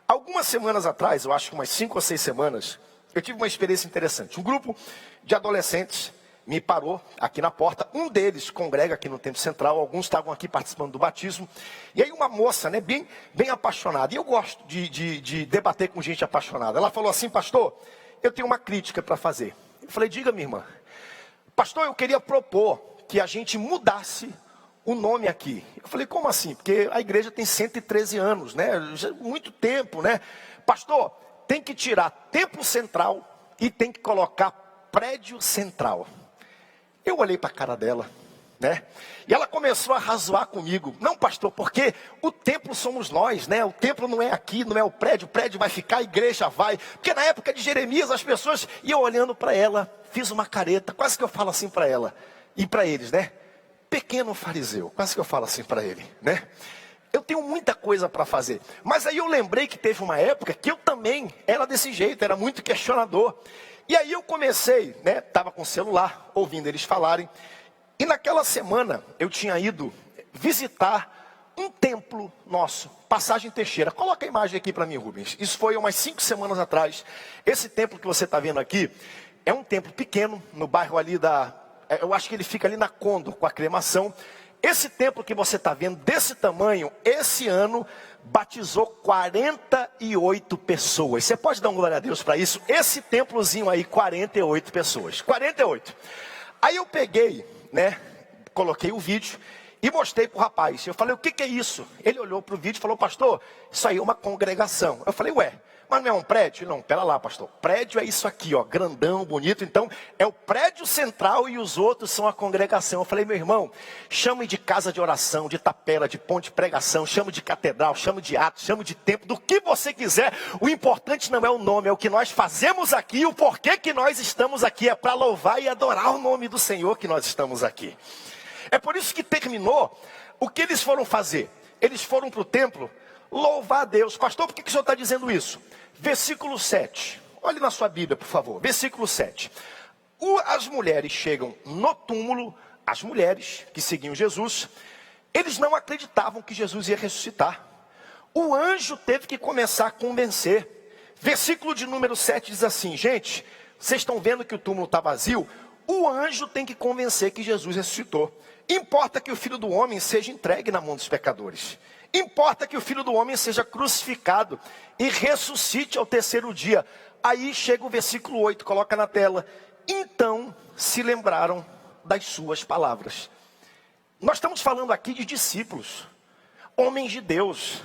Algumas semanas atrás, eu acho que umas 5 ou 6 semanas, eu tive uma experiência interessante. Um grupo de adolescentes me parou aqui na porta. Um deles congrega aqui no Templo Central. Alguns estavam aqui participando do batismo. E aí uma moça, né, bem apaixonada. E eu gosto de debater com gente apaixonada. Ela falou assim: pastor, eu tenho uma crítica para fazer. Eu falei: diga, minha irmã. Pastor, eu queria propor que a gente mudasse o nome aqui. Eu falei: como assim? Porque a igreja tem 113 anos, né? Já muito tempo, né? Pastor, tem que tirar Templo Central e tem que colocar Prédio Central. Eu olhei para a cara dela, né? E ela começou a razoar comigo. Não, pastor, porque o templo somos nós, né? O templo não é aqui, não é o prédio vai ficar, a igreja vai. Porque na época de Jeremias as pessoas iam olhando para ela, fiz uma careta, quase que eu falo assim para ela e para eles, né? Pequeno fariseu, quase que eu falo assim para ele, né? Eu tenho muita coisa para fazer. Mas aí eu lembrei que teve uma época que eu também era desse jeito, era muito questionador. E aí eu comecei, né? Estava com o celular, ouvindo eles falarem. E naquela semana eu tinha ido visitar um templo nosso, Passagem Teixeira. Coloca a imagem aqui para mim, Rubens. Isso foi umas 5 semanas atrás. Esse templo que você está vendo aqui é um templo pequeno, no bairro ali eu acho que ele fica ali na Condor, com a Cremação. Esse templo que você está vendo, desse tamanho, esse ano, batizou 48 pessoas. Você pode dar um glória a Deus para isso? Esse templozinho aí, 48 pessoas. 48. Aí eu peguei, né, coloquei o vídeo e mostrei para o rapaz. Eu falei: o que é isso? Ele olhou para o vídeo e falou: pastor, isso aí é uma congregação. Eu falei: ué, mas não é um prédio? Não, pera lá, pastor. Prédio é isso aqui, ó, grandão, bonito. Então, é o prédio central e os outros são a congregação. Eu falei: meu irmão, chame de casa de oração, de tapela, de ponte de pregação, chame de catedral, chame de ato, chame de templo, do que você quiser. O importante não é o nome, é o que nós fazemos aqui, o porquê que nós estamos aqui. É para louvar e adorar o nome do Senhor que nós estamos aqui. É por isso que terminou. O que eles foram fazer? Eles foram para o templo louvar a Deus. Pastor, por que o senhor está dizendo isso? Versículo 7. Olhe na sua Bíblia, por favor. Versículo 7. As mulheres chegam no túmulo, as mulheres que seguiam Jesus, eles não acreditavam que Jesus ia ressuscitar. O anjo teve que começar a convencer. Versículo de número 7 diz assim: gente, vocês estão vendo que o túmulo está vazio? O anjo tem que convencer que Jesus ressuscitou. Importa que o Filho do Homem seja entregue na mão dos pecadores. Importa que o Filho do Homem seja crucificado e ressuscite ao terceiro dia. Aí chega o versículo 8, coloca na tela. Então se lembraram das suas palavras. Nós estamos falando aqui de discípulos, homens de Deus,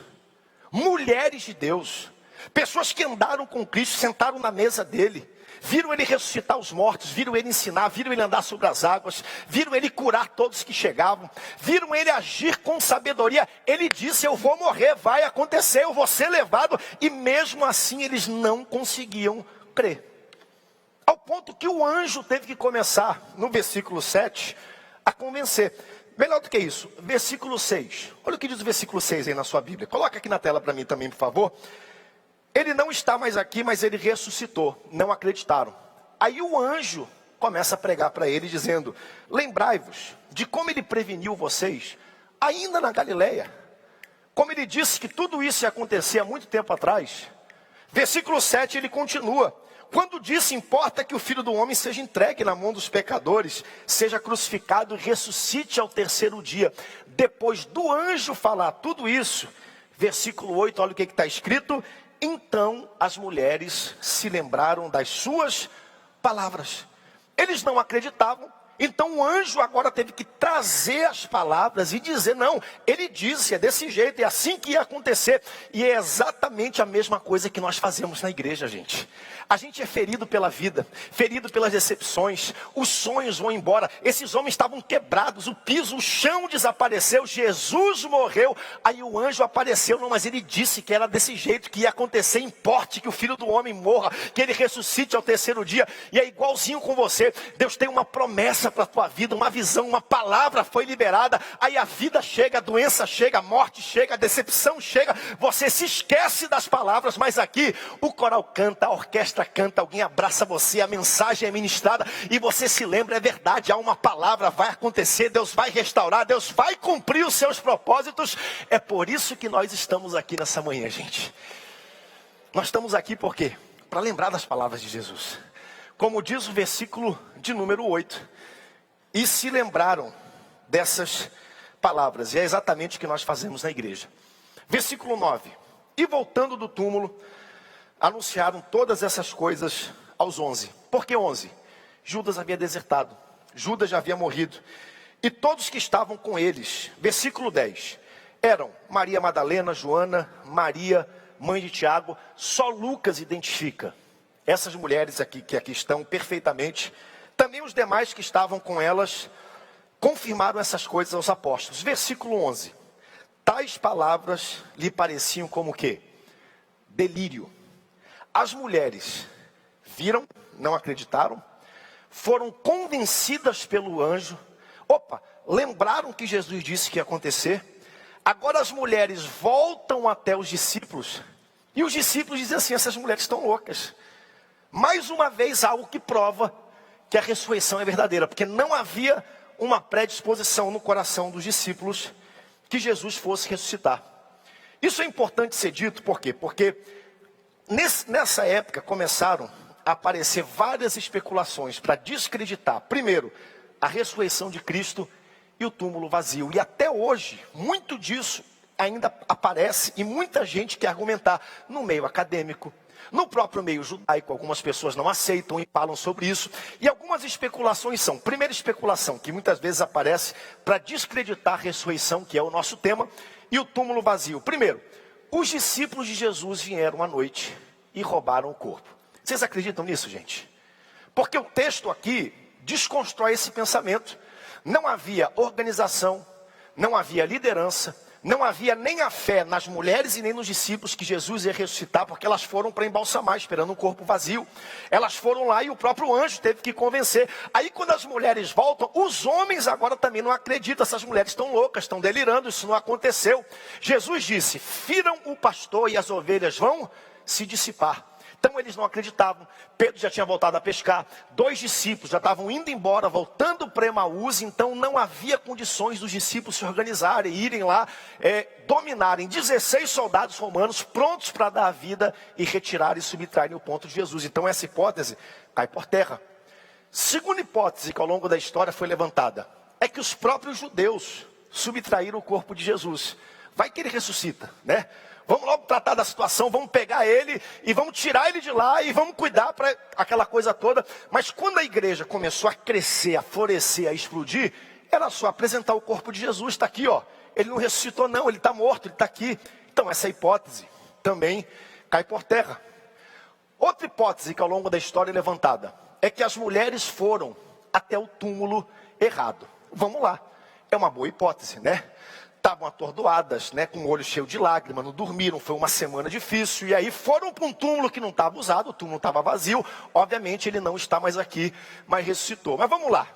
mulheres de Deus, pessoas que andaram com Cristo, sentaram na mesa dele, viram ele ressuscitar os mortos, viram ele ensinar, viram ele andar sobre as águas, viram ele curar todos que chegavam, viram ele agir com sabedoria. Ele disse: eu vou morrer, vai acontecer, eu vou ser levado. E mesmo assim eles não conseguiam crer. Ao ponto que o anjo teve que começar, no versículo 7, a convencer. Melhor do que isso, versículo 6. Olha o que diz o versículo 6 aí na sua Bíblia. Coloca aqui na tela para mim também, por favor. Ele não está mais aqui, mas ele ressuscitou. Não acreditaram. Aí o anjo começa a pregar para ele, dizendo: lembrai-vos de como ele preveniu vocês, ainda na Galileia. Como ele disse que tudo isso ia acontecer há muito tempo atrás. Versículo 7, ele continua. Quando disse: importa que o Filho do Homem seja entregue na mão dos pecadores, seja crucificado e ressuscite ao terceiro dia. Depois do anjo falar tudo isso, versículo 8, olha o que está escrito. Então as mulheres se lembraram das suas palavras. Eles não acreditavam. Então o anjo agora teve que trazer as palavras e dizer: não, ele disse, é desse jeito, é assim que ia acontecer. E é exatamente a mesma coisa que nós fazemos na igreja, gente. A gente é ferido pela vida, ferido pelas decepções, os sonhos vão embora. Esses homens estavam quebrados, o piso, o chão desapareceu, Jesus morreu. Aí o anjo apareceu, não, mas ele disse que era desse jeito que ia acontecer. Importe que o Filho do Homem morra, que ele ressuscite ao terceiro dia. E é igualzinho com você. Deus tem uma promessa para a tua vida, uma visão, uma palavra foi liberada. Aí a vida chega, a doença chega, a morte chega, a decepção chega. Você se esquece das palavras, mas aqui o coral canta, a orquestra canta, alguém abraça você, a mensagem é ministrada e você se lembra, é verdade, há uma palavra, vai acontecer, Deus vai restaurar, Deus vai cumprir os seus propósitos. É por isso que nós estamos aqui nessa manhã, gente. Nós estamos aqui por quê? Para lembrar das palavras de Jesus. Como diz o versículo de número 8, e se lembraram dessas palavras, e é exatamente o que nós fazemos na igreja. Versículo 9, e voltando do túmulo, anunciaram todas essas coisas aos 11. Por que 11? Judas havia desertado. Judas já havia morrido. E todos que estavam com eles, versículo 10, eram Maria Madalena, Joana, Maria, mãe de Tiago. Só Lucas identifica essas mulheres aqui, que aqui estão perfeitamente. Também os demais que estavam com elas confirmaram essas coisas aos apóstolos. Versículo 11. Tais palavras lhe pareciam como o quê? Delírio. As mulheres viram, não acreditaram, foram convencidas pelo anjo. Lembraram que Jesus disse que ia acontecer. Agora as mulheres voltam até os discípulos. E os discípulos dizem assim: essas mulheres estão loucas. Mais uma vez algo que prova que a ressurreição é verdadeira. Porque não havia uma predisposição no coração dos discípulos que Jesus fosse ressuscitar. Isso é importante ser dito, por quê? Porque nessa época começaram a aparecer várias especulações para descreditar, primeiro, a ressurreição de Cristo e o túmulo vazio. E até hoje, muito disso ainda aparece e muita gente quer argumentar no meio acadêmico, no próprio meio judaico. Algumas pessoas não aceitam e falam sobre isso. E algumas especulações são: primeira especulação, que muitas vezes aparece para descreditar a ressurreição, que é o nosso tema, e o túmulo vazio. Primeiro, os discípulos de Jesus vieram à noite e roubaram o corpo. Vocês acreditam nisso, gente? Porque o texto aqui desconstrói esse pensamento. Não havia organização, não havia liderança, não havia nem a fé nas mulheres e nem nos discípulos que Jesus ia ressuscitar, porque elas foram para embalsamar, esperando um corpo vazio. Elas foram lá e o próprio anjo teve que convencer. Aí quando as mulheres voltam, os homens agora também não acreditam. Essas mulheres estão loucas, estão delirando, isso não aconteceu. Jesus disse: firam o pastor e as ovelhas vão se dissipar. Então eles não acreditavam. Pedro já tinha voltado a pescar. 2 discípulos já estavam indo embora, voltando para Emaús. Então não havia condições dos discípulos se organizarem, irem lá, dominarem 16 soldados romanos prontos para dar a vida e retirarem e subtraírem o ponto de Jesus. Então essa hipótese cai por terra. Segunda hipótese que ao longo da história foi levantada é que os próprios judeus subtraíram o corpo de Jesus. Vai que ele ressuscita, né? Vamos logo tratar da situação, vamos pegar ele e vamos tirar ele de lá e vamos cuidar para aquela coisa toda. Mas quando a igreja começou a crescer, a florescer, a explodir, era só apresentar o corpo de Jesus. Está aqui, ó. Ele não ressuscitou não, ele está morto, ele está aqui. Então essa hipótese também cai por terra. Outra hipótese que ao longo da história é levantada é que as mulheres foram até o túmulo errado. Vamos lá, é uma boa hipótese, né? Estavam atordoadas, né, com o olho cheio de lágrimas, não dormiram, foi uma semana difícil, e aí foram para um túmulo que não estava usado, o túmulo estava vazio, obviamente ele não está mais aqui, mas ressuscitou. Mas vamos lá,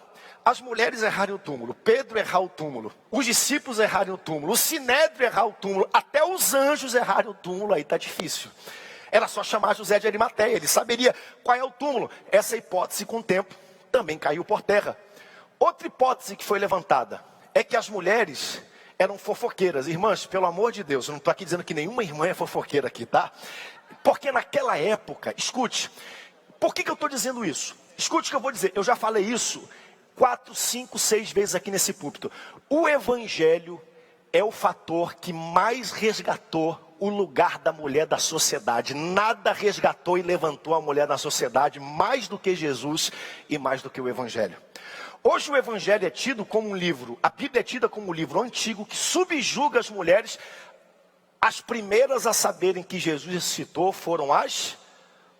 as mulheres errarem o túmulo, Pedro errar o túmulo, os discípulos errarem o túmulo, o sinédrio errar o túmulo, até os anjos errarem o túmulo, aí está difícil. Era só chamar José de Arimateia, ele saberia qual é o túmulo. Essa hipótese com o tempo também caiu por terra. Outra hipótese que foi levantada é que as mulheres eram fofoqueiras. Irmãs, pelo amor de Deus, eu não estou aqui dizendo que nenhuma irmã é fofoqueira aqui, tá? Porque naquela época, escute, por que eu estou dizendo isso? Escute o que eu vou dizer, eu já falei isso 4, 5, 6 vezes aqui nesse púlpito. O evangelho é o fator que mais resgatou o lugar da mulher da sociedade. Nada resgatou e levantou a mulher na sociedade mais do que Jesus e mais do que o evangelho. Hoje o evangelho é tido como um livro, a Bíblia é tida como um livro antigo que subjuga as mulheres. As primeiras a saberem que Jesus ressuscitou foram as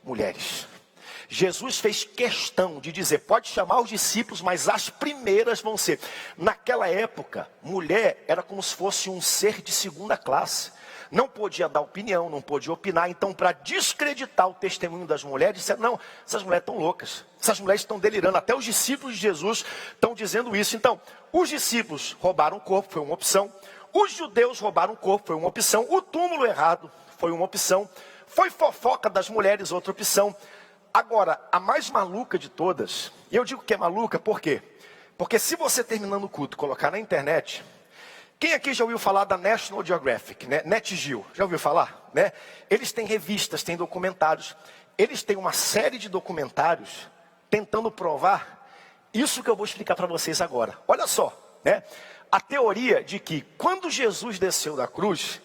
mulheres. Jesus fez questão de dizer, pode chamar os discípulos, mas as primeiras vão ser. Naquela época, mulher era como se fosse um ser de segunda classe. Não podia dar opinião, não podia opinar. Então, para descreditar o testemunho das mulheres, disseram, não, essas mulheres estão loucas. Essas mulheres estão delirando. Até os discípulos de Jesus estão dizendo isso. Então, os discípulos roubaram o corpo, foi uma opção. Os judeus roubaram o corpo, foi uma opção. O túmulo errado, foi uma opção. Foi fofoca das mulheres, outra opção. Agora, a mais maluca de todas, e eu digo que é maluca, por quê? Porque se você terminando o culto colocar na internet, quem aqui já ouviu falar da National Geographic, né? Nat Geo, já ouviu falar? Né? Eles têm revistas, têm documentários, eles têm uma série de documentários tentando provar isso que eu vou explicar para vocês agora. Olha só, né? A teoria de que quando Jesus desceu da cruz,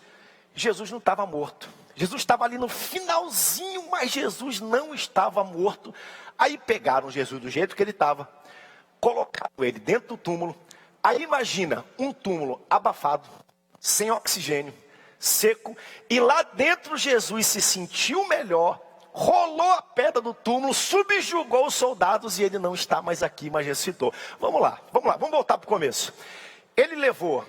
Jesus não estava morto. Jesus estava ali no finalzinho, mas Jesus não estava morto. Aí pegaram Jesus do jeito que ele estava, colocaram ele dentro do túmulo. Aí imagina um túmulo abafado, sem oxigênio, seco. E lá dentro Jesus se sentiu melhor, rolou a pedra do túmulo, subjugou os soldados e ele não está mais aqui, mas ressuscitou. Vamos lá, vamos voltar para o começo. Ele levou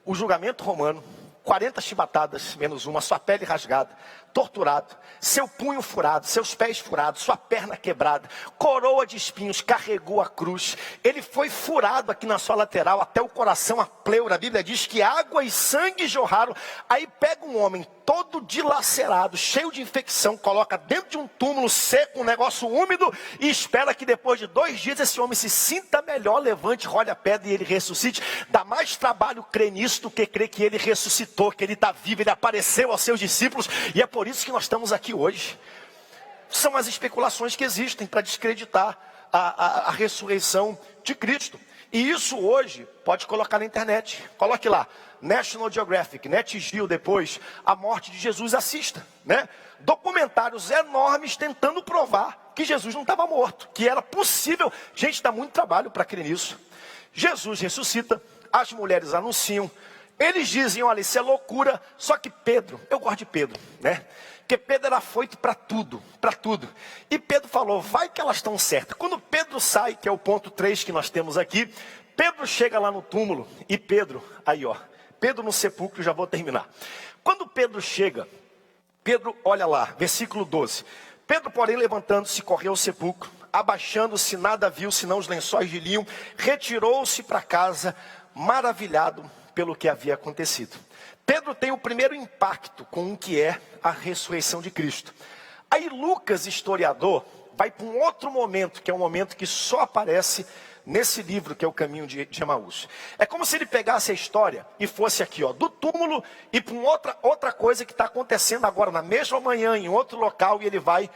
o julgamento romano, 40 chibatadas, menos uma, sua pele rasgada, torturado, seu punho furado, seus pés furados, sua perna quebrada, coroa de espinhos, carregou a cruz. Ele foi furado aqui na sua lateral, até o coração, a pleura. A Bíblia diz que água e sangue jorraram. Aí pega um homem todo dilacerado, cheio de infecção, coloca dentro de um túmulo seco, um negócio úmido, e espera que depois de 2 dias esse homem se sinta melhor, levante, role a pedra e ele ressuscite. Dá mais trabalho crer nisso do que crer que ele ressuscitou, que ele está vivo, ele apareceu aos seus discípulos, e é por isso que nós estamos aqui hoje. São as especulações que existem para descreditar a ressurreição de Cristo. E isso hoje pode colocar na internet. Coloque lá, National Geographic, Nat Geo, depois, a morte de Jesus, assista, né? Documentários enormes tentando provar que Jesus não estava morto, que era possível. Gente, dá muito trabalho para crer nisso. Jesus ressuscita, as mulheres anunciam, eles dizem, olha, isso é loucura. Só que Pedro, eu gosto de Pedro, né? Porque Pedro era afoito para tudo, para tudo. E Pedro falou, vai que elas estão certas. Quando Pedro sai, que é o ponto 3 que nós temos aqui, Pedro chega lá no túmulo, e Pedro, aí ó, Pedro no sepulcro, já vou terminar. Quando Pedro chega, Pedro, olha lá, versículo 12. Pedro, porém, levantando-se, correu ao sepulcro, abaixando-se, nada viu, senão os lençóis de linho, retirou-se para casa, maravilhado pelo que havia acontecido. Pedro tem o primeiro impacto com o que é a ressurreição de Cristo. Aí Lucas, historiador, vai para um outro momento, que é um momento que só aparece nesse livro, que é o Caminho de Emaús. É como se ele pegasse a história e fosse aqui, ó, do túmulo e para outra coisa que está acontecendo agora, na mesma manhã, em outro local, e ele vai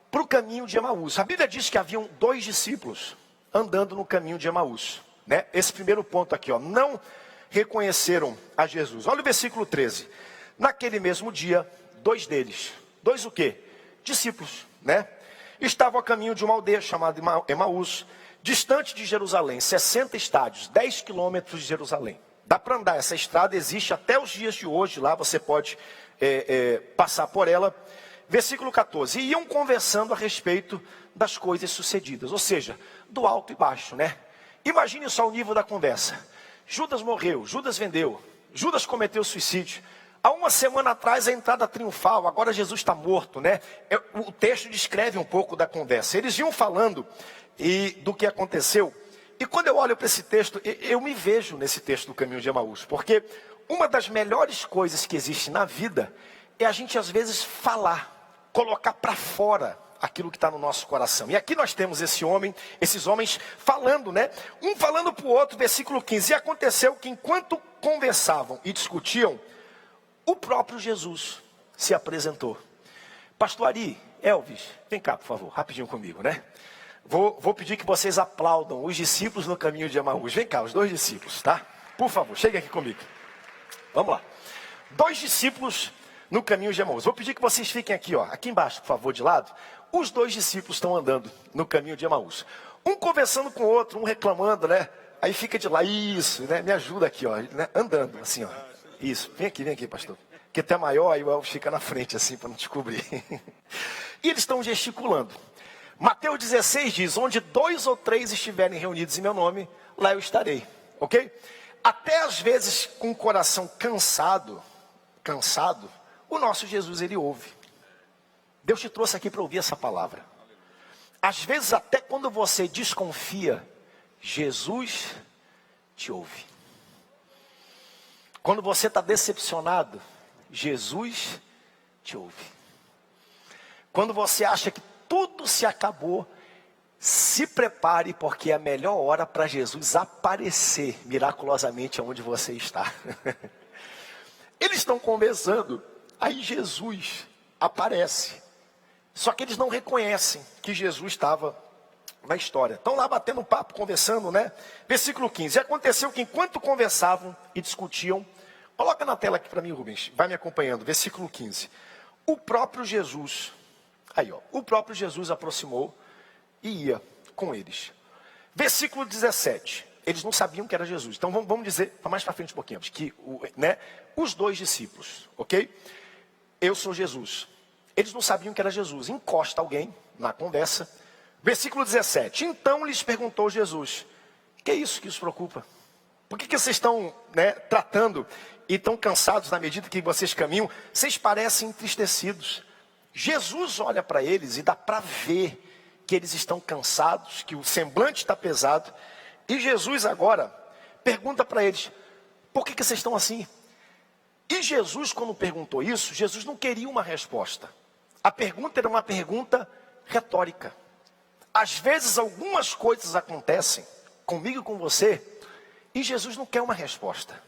para o Caminho de Emaús. A Bíblia diz que haviam 2 discípulos andando no Caminho de Emaús, né? Esse primeiro ponto aqui, ó, não reconheceram a Jesus. Olha o versículo 13. Naquele mesmo dia, 2 deles, 2 o quê? Discípulos, né? Estavam a caminho de uma aldeia chamada Emaús, distante de Jerusalém, 60 estádios, 10 quilômetros de Jerusalém. Dá para andar, essa estrada existe até os dias de hoje, lá você pode passar por ela. Versículo 14, e iam conversando a respeito das coisas sucedidas, ou seja, do alto e baixo, né? Imagine só o nível da conversa. Judas morreu, Judas vendeu, Judas cometeu suicídio. Há uma semana atrás a entrada triunfal, agora Jesus está morto, né? O texto descreve um pouco da conversa. Eles iam falando do que aconteceu. E quando eu olho para esse texto, eu me vejo nesse texto do Caminho de Emaús. Porque uma das melhores coisas que existe na vida é a gente às vezes falar, colocar para fora aquilo que está no nosso coração. E aqui nós temos esses homens falando, né? Um falando para o outro, versículo 15. E aconteceu que enquanto conversavam e discutiam, o próprio Jesus se apresentou. Pastor Ari, Elvis, vem cá por favor, rapidinho comigo, né? Vou pedir que vocês aplaudam os discípulos no Caminho de Emaús. Vem cá, os 2 discípulos, tá? Por favor, cheguem aqui comigo. Vamos lá. 2 discípulos no Caminho de Emaús. Vou pedir que vocês fiquem aqui, ó, aqui embaixo, por favor, de lado. Os 2 discípulos estão andando no Caminho de Emaús. Um conversando com o outro, um reclamando, né? Aí fica de lá, isso, né? Me ajuda aqui, ó, né? Andando, assim, ó. Isso, vem aqui, pastor. Que até maior, aí o Elvis fica na frente, assim, para não descobrir. E eles estão gesticulando. Mateus 16 diz, onde 2 ou 3 estiverem reunidos em meu nome, lá eu estarei, ok? Até às vezes, com o coração cansado, o nosso Jesus, ele ouve. Deus te trouxe aqui para ouvir essa palavra. Às vezes, até quando você desconfia, Jesus te ouve. Quando você está decepcionado, Jesus te ouve. Quando você acha que tudo se acabou, se prepare, porque é a melhor hora para Jesus aparecer miraculosamente onde você está. Eles estão conversando, aí Jesus aparece. Só que eles não reconhecem que Jesus estava na história. Estão lá batendo um papo, conversando, né? Versículo 15. E aconteceu que enquanto conversavam e discutiam, coloca na tela aqui para mim, Rubens, vai me acompanhando. Versículo 15. O próprio Jesus, aí ó, o próprio Jesus aproximou e ia com eles. Versículo 17. Eles não sabiam que era Jesus. Então vamos dizer, mais para frente um pouquinho, que os 2 discípulos, ok? Eu sou Jesus. Eles não sabiam que era Jesus. Encosta alguém na conversa. Versículo 17. Então lhes perguntou Jesus, que é isso que os preocupa? Por que vocês estão tratando e estão cansados na medida que vocês caminham? Vocês parecem entristecidos. Jesus olha para eles e dá para ver que eles estão cansados, que o semblante está pesado. E Jesus agora pergunta para eles, por que vocês estão assim? E Jesus, quando perguntou isso, Jesus não queria uma resposta. A pergunta era uma pergunta retórica. Às vezes algumas coisas acontecem comigo e com você, e Jesus não quer uma resposta.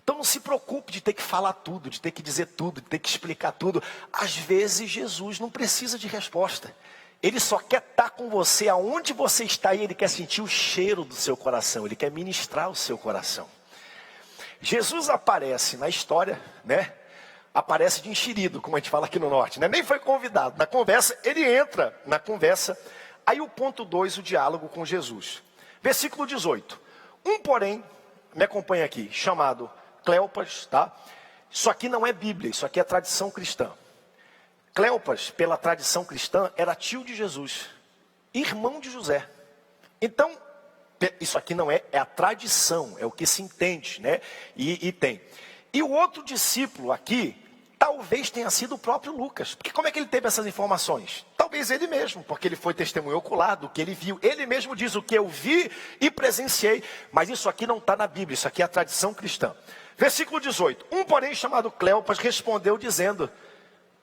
Então não se preocupe de ter que falar tudo, de ter que dizer tudo, de ter que explicar tudo. Às vezes Jesus não precisa de resposta. Ele só quer estar com você aonde você está e ele quer sentir o cheiro do seu coração. Ele quer ministrar o seu coração. Jesus aparece na história, aparece de enxerido, como a gente fala aqui no norte, Nem foi convidado. Na conversa, ele entra na conversa. Aí o ponto 2, o diálogo com Jesus. Versículo 18. Um, porém, me acompanha aqui, chamado Cleopas, tá? Isso aqui não é Bíblia, isso aqui é tradição cristã. Cleopas, pela tradição cristã, era tio de Jesus, irmão de José. Então, isso aqui não é a tradição, é o que se entende, E tem. E o outro discípulo aqui, talvez tenha sido o próprio Lucas. Porque como é que ele teve essas informações? Talvez ele mesmo, porque ele foi testemunho ocular do que ele viu. Ele mesmo diz o que eu vi e presenciei. Mas isso aqui não está na Bíblia, isso aqui é a tradição cristã. Versículo 18. Um, porém, chamado Cleopas, respondeu dizendo,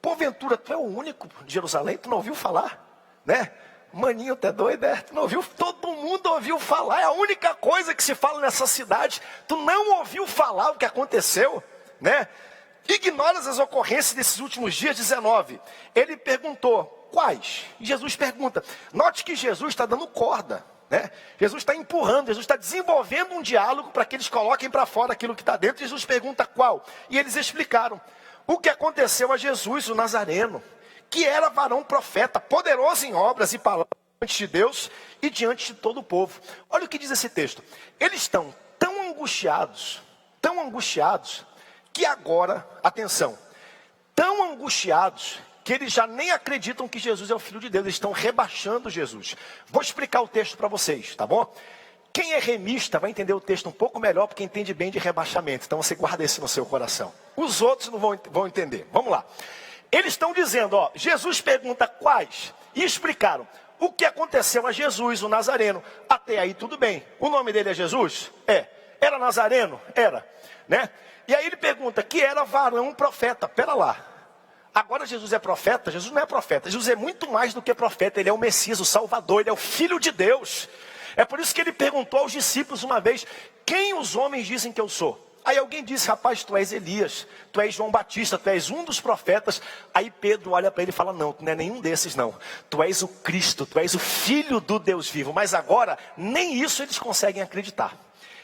Porventura, tu é o único de Jerusalém, tu não ouviu falar, né? Maninho, tu é doido, é? Tu não ouviu? Todo mundo ouviu falar, é a única coisa que se fala nessa cidade. Tu não ouviu falar o que aconteceu, né? Ignoras as ocorrências desses últimos dias. 19, ele perguntou, quais? E Jesus pergunta, note que Jesus está dando corda, né? Jesus está empurrando, Jesus está desenvolvendo um diálogo para que eles coloquem para fora aquilo que está dentro. Jesus pergunta qual? E eles explicaram o que aconteceu a Jesus, o Nazareno, que era varão profeta, poderoso em obras e palavras diante de Deus e diante de todo o povo. Olha o que diz esse texto. Eles estão tão angustiados, que agora, atenção, tão angustiados, que eles já nem acreditam que Jesus é o Filho de Deus. Eles estão rebaixando Jesus. Vou explicar o texto para vocês, tá bom? Quem é remista vai entender o texto um pouco melhor, porque entende bem de rebaixamento. Então você guarda isso no seu coração. Os outros não vão entender. Vamos lá. Eles estão dizendo, ó, Jesus pergunta quais, e explicaram o que aconteceu a Jesus, o Nazareno. Até aí tudo bem. O nome dele é Jesus? É. Era Nazareno? Era. Né? E aí ele pergunta que era varão profeta. Pera lá. Agora Jesus é profeta? Jesus não é profeta. Jesus é muito mais do que profeta. Ele é o Messias, o Salvador. Ele é o Filho de Deus. É por isso que ele perguntou aos discípulos uma vez, quem os homens dizem que eu sou? Aí alguém disse, rapaz, tu és Elias, tu és João Batista, tu és um dos profetas. Aí Pedro olha para ele e fala, não, tu não é nenhum desses não. Tu és o Cristo, tu és o Filho do Deus vivo. Mas agora, nem isso eles conseguem acreditar.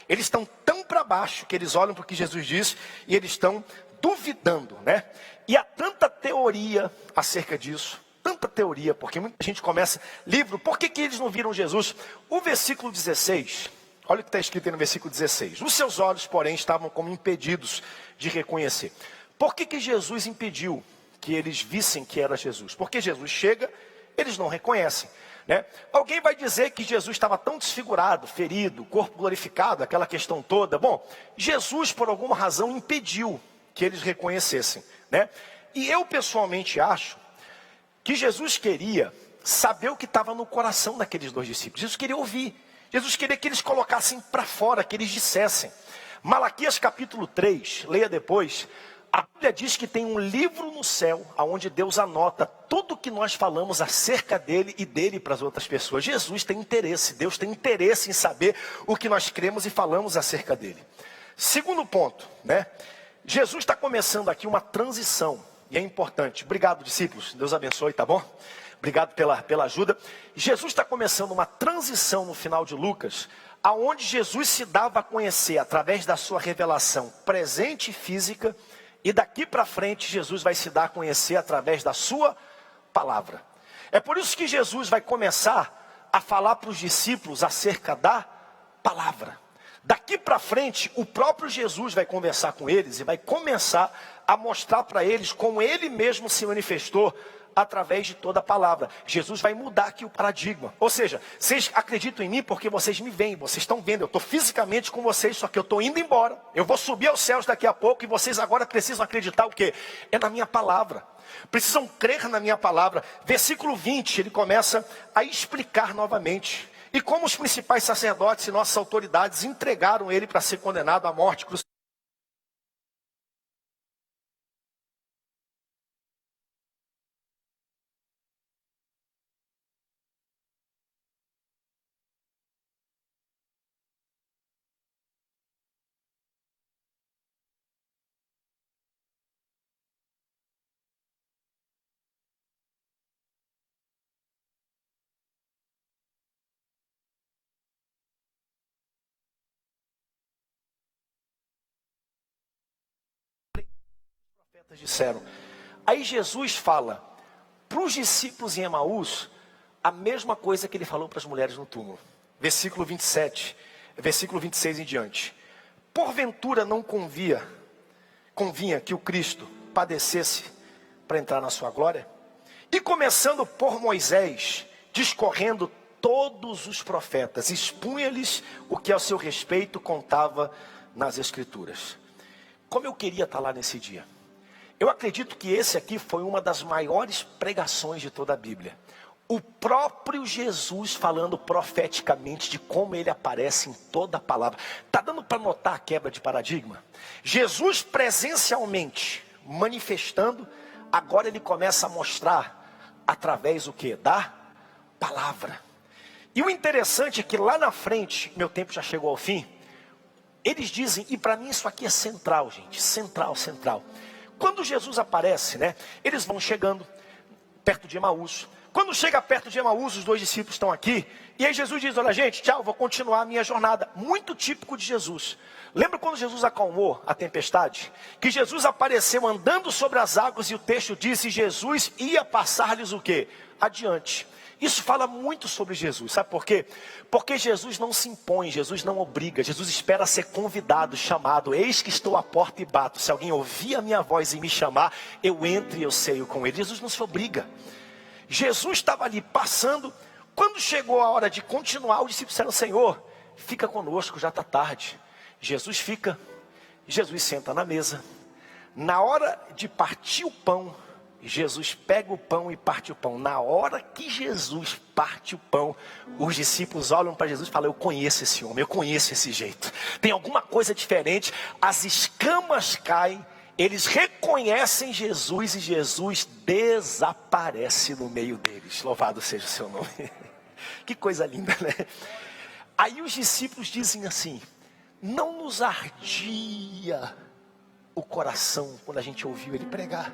Eles estão tão para baixo que eles olham para o que Jesus diz e eles estão duvidando, né? E há tanta teoria acerca disso. Tanta teoria, porque muita gente começa, livro, por que eles não viram Jesus? O versículo 16... Olha o que está escrito aí no versículo 16. Os seus olhos, porém, estavam como impedidos de reconhecer. Por que Jesus impediu que eles vissem que era Jesus? Porque Jesus chega, eles não reconhecem, né? Alguém vai dizer que Jesus estava tão desfigurado, ferido, corpo glorificado, aquela questão toda. Bom, Jesus, por alguma razão, impediu que eles reconhecessem, né? E eu, pessoalmente, acho que Jesus queria saber o que estava no coração daqueles dois discípulos. Jesus queria ouvir. Jesus queria que eles colocassem para fora, que eles dissessem. Malaquias capítulo 3, leia depois. A Bíblia diz que tem um livro no céu, onde Deus anota tudo o que nós falamos acerca dele e dele para as outras pessoas. Jesus tem interesse, Deus tem interesse em saber o que nós cremos e falamos acerca dele. Segundo ponto, né? Jesus está começando aqui uma transição, e é importante. Obrigado, discípulos, Deus abençoe, tá bom? Obrigado pela ajuda. Jesus está começando uma transição no final de Lucas, aonde Jesus se dava a conhecer através da sua revelação presente e física, e daqui para frente Jesus vai se dar a conhecer através da sua palavra. É por isso que Jesus vai começar a falar para os discípulos acerca da palavra. Daqui para frente, o próprio Jesus vai conversar com eles e vai começar a mostrar para eles como ele mesmo se manifestou através de toda a palavra. Jesus vai mudar aqui o paradigma. Ou seja, vocês acreditam em mim porque vocês me veem, vocês estão vendo. Eu estou fisicamente com vocês, só que eu estou indo embora. Eu vou subir aos céus daqui a pouco e vocês agora precisam acreditar o quê? É na minha palavra. Precisam crer na minha palavra. Versículo 20, ele começa a explicar novamente. E como os principais sacerdotes e nossas autoridades entregaram ele para ser condenado à morte crucificada. Disseram. Aí Jesus fala para os discípulos em Emaús a mesma coisa que ele falou para as mulheres no túmulo. Versículo 27, versículo 26 em diante. Porventura não convinha que o Cristo padecesse para entrar na sua glória? E começando por Moisés, discorrendo todos os profetas, expunha-lhes o que ao seu respeito contava nas Escrituras. Como eu queria estar lá nesse dia. Eu acredito que esse aqui foi uma das maiores pregações de toda a Bíblia. O próprio Jesus falando profeticamente de como ele aparece em toda a palavra. Está dando para notar a quebra de paradigma? Jesus presencialmente manifestando agora ele começa a mostrar através o quê? Da palavra. E o interessante é que lá na frente, meu tempo já chegou ao fim, eles dizem, e para mim isso aqui é central, gente, central. Quando Jesus aparece, né, eles vão chegando perto de Emaús. Quando chega perto de Emaús, os 2 discípulos estão aqui, e aí Jesus diz, olha gente, tchau, vou continuar a minha jornada. Muito típico de Jesus. Lembra quando Jesus acalmou a tempestade? Que Jesus apareceu andando sobre as águas, e o texto diz que Jesus ia passar-lhes o quê? Adiante. Isso fala muito sobre Jesus, sabe por quê? Porque Jesus não se impõe, Jesus não obriga, Jesus espera ser convidado, chamado. Eis que estou à porta e bato, se alguém ouvir a minha voz e me chamar, eu entro e eu ceio com ele. Jesus não se obriga. Jesus estava ali passando, quando chegou a hora de continuar, os discípulos disseram, Senhor, fica conosco, já está tarde. Jesus fica, Jesus senta na mesa. Na hora de partir o pão, Jesus pega o pão e parte o pão. Na hora que Jesus parte o pão, os discípulos olham para Jesus e falam, eu conheço esse homem, eu conheço esse jeito. Tem alguma coisa diferente, as escamas caem, eles reconhecem Jesus e Jesus desaparece no meio deles. Louvado seja o seu nome. Que coisa linda, né? Aí os discípulos dizem assim, não nos ardia o coração quando a gente ouviu ele pregar.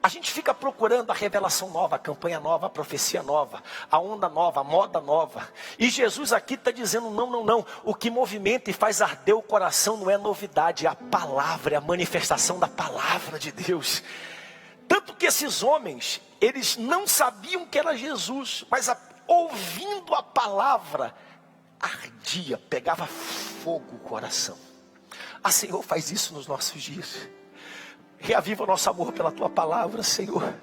A gente fica procurando a revelação nova, a campanha nova, a profecia nova, a onda nova, a moda nova. E Jesus aqui está dizendo, não. O que movimenta e faz arder o coração não é novidade, é a palavra, é a manifestação da palavra de Deus. Tanto que esses homens, eles não sabiam que era Jesus, mas ouvindo a palavra, ardia, pegava fogo o coração. Ah, Senhor, faz isso nos nossos dias. Reaviva o nosso amor pela Tua palavra, Senhor.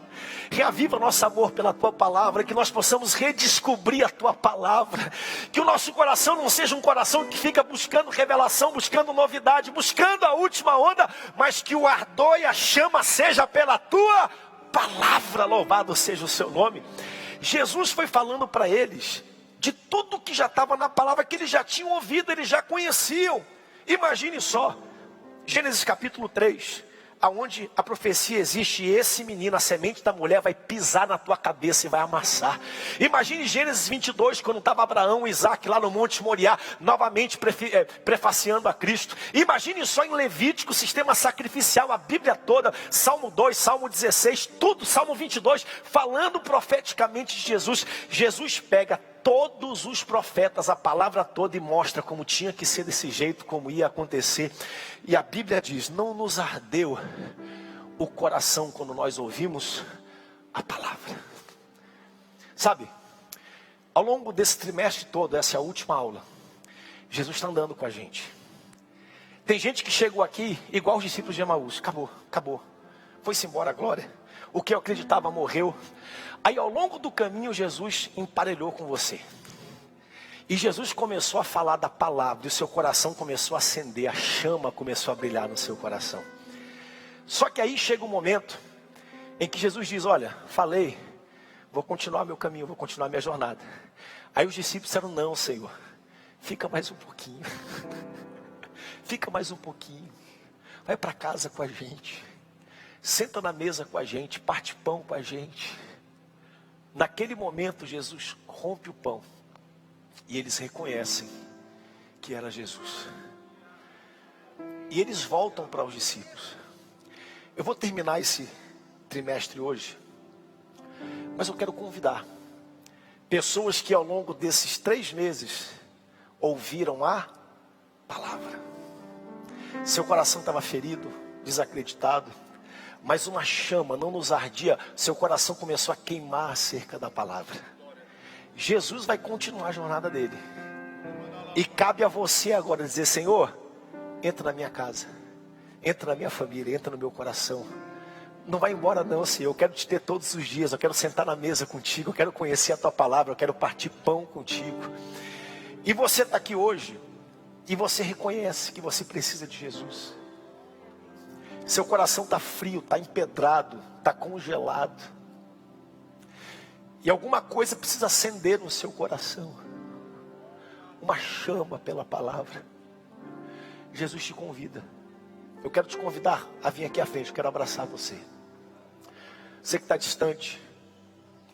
Reaviva o nosso amor pela Tua palavra, que nós possamos redescobrir a Tua palavra. Que o nosso coração não seja um coração que fica buscando revelação, buscando novidade, buscando a última onda, mas que o ardor e a chama seja pela Tua palavra. Louvado seja o Seu nome. Jesus foi falando para eles de tudo que já estava na palavra, que eles já tinham ouvido, eles já conheciam. Imagine só, Gênesis capítulo 3, aonde a profecia existe, esse menino, a semente da mulher, vai pisar na tua cabeça e vai amassar. Imagine Gênesis 22, quando estava Abraão e Isaac lá no Monte Moriá, novamente prefaciando a Cristo. Imagine só em Levítico, o sistema sacrificial, a Bíblia toda, Salmo 2, Salmo 16, tudo, Salmo 22, falando profeticamente de Jesus. Jesus pega todos os profetas, a palavra toda, e mostra como tinha que ser desse jeito, como ia acontecer. E a Bíblia diz, não nos ardeu o coração quando nós ouvimos a palavra. Sabe, ao longo desse trimestre todo, essa é a última aula, Jesus está andando com a gente. Tem gente que chegou aqui igual os discípulos de Emaús, acabou, foi-se embora a glória, o que eu acreditava morreu. Aí ao longo do caminho Jesus emparelhou com você. E Jesus começou a falar da palavra, e o seu coração começou a acender, a chama começou a brilhar no seu coração. Só que aí chega um momento em que Jesus diz, olha, falei, vou continuar meu caminho, vou continuar minha jornada. Aí os discípulos disseram, não, Senhor, fica mais um pouquinho. Fica mais um pouquinho. Vai para casa com a gente. Senta na mesa com a gente, parte pão com a gente. Naquele momento Jesus rompe o pão e eles reconhecem que era Jesus. E eles voltam para os discípulos. Eu vou terminar esse trimestre hoje, mas eu quero convidar pessoas que ao longo desses 3 meses ouviram a palavra. Seu coração estava ferido, desacreditado, mas uma chama não nos ardia, seu coração começou a queimar acerca da palavra. Jesus vai continuar a jornada dele. E cabe a você agora dizer, Senhor, entra na minha casa, entra na minha família, entra no meu coração. Não vai embora não, Senhor, eu quero te ter todos os dias, eu quero sentar na mesa contigo, eu quero conhecer a tua palavra, eu quero partir pão contigo. E você está aqui hoje, e você reconhece que você precisa de Jesus. Seu coração está frio, está empedrado, está congelado. E alguma coisa precisa acender no seu coração. Uma chama pela palavra. Jesus te convida. eu quero te convidar a vir aqui à frente, eu quero abraçar você. Você que está distante,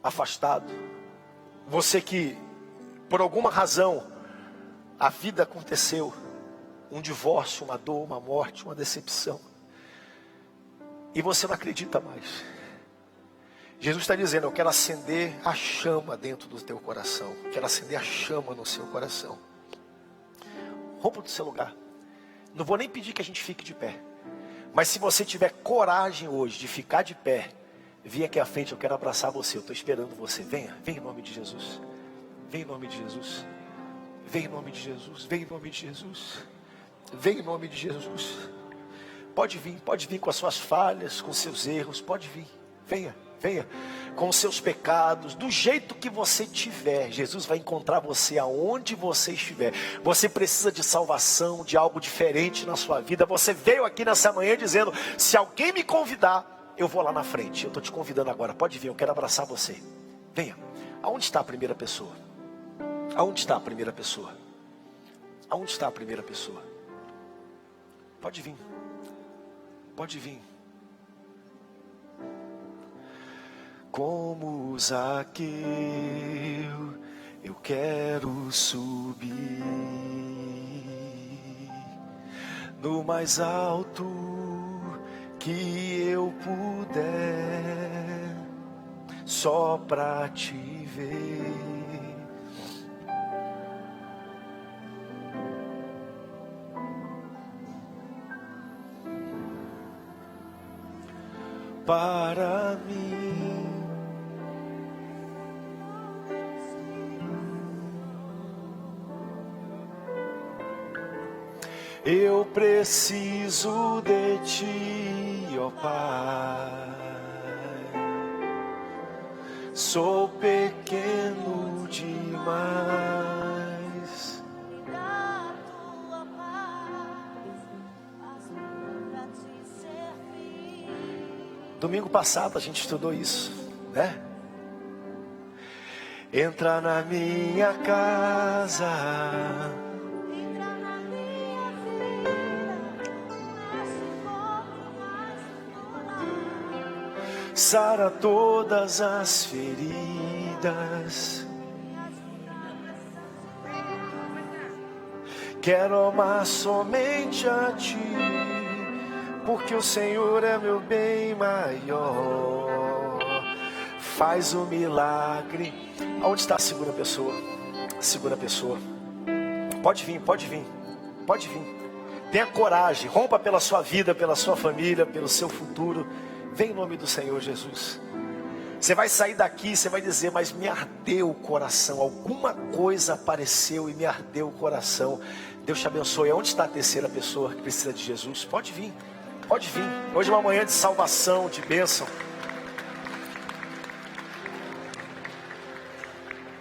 afastado, você que, por alguma razão, a vida aconteceu, um divórcio, uma dor, uma morte, uma decepção, e você não acredita mais. Jesus está dizendo, eu quero acender a chama dentro do teu coração, quero acender a chama no seu coração. Rompa do seu lugar. Não vou nem pedir que a gente fique de pé, mas se você tiver coragem hoje de ficar de pé, vem aqui à frente, eu quero abraçar você, eu estou esperando você. Venha, vem em nome de Jesus. Vem em nome de Jesus. Vem em nome de Jesus. Vem em nome de Jesus. Vem em nome de Jesus. Pode vir com as suas falhas, com seus erros, pode vir. Venha, venha, com os seus pecados, do jeito que você tiver. Jesus vai encontrar você aonde você estiver. Você precisa de salvação, de algo diferente na sua vida. Você veio aqui nessa manhã dizendo, se alguém me convidar, eu vou lá na frente. Eu estou te convidando agora, pode vir, eu quero abraçar você. Venha. Aonde está a primeira pessoa? Aonde está a primeira pessoa? Aonde está a primeira pessoa? Pode vir. Pode vir. Como Zaqueu, eu quero subir no mais alto que eu puder, só pra te ver. Para mim, eu preciso de ti, ó Pai. Sou pequeno demais. Domingo passado a gente estudou isso, né? Entra na minha casa, sara todas as feridas. Quero amar somente a ti, porque o Senhor é meu bem maior. Faz o milagre. Aonde está a segunda pessoa? A segunda pessoa. Pode vir, pode vir. Pode vir. Tenha coragem. Rompa pela sua vida, pela sua família, pelo seu futuro. Vem em nome do Senhor Jesus. Você vai sair daqui, você vai dizer, mas me ardeu o coração. Alguma coisa apareceu e me ardeu o coração. Deus te abençoe. Onde está a terceira pessoa que precisa de Jesus? Pode vir. Pode vir. Hoje é uma manhã de salvação, de bênção.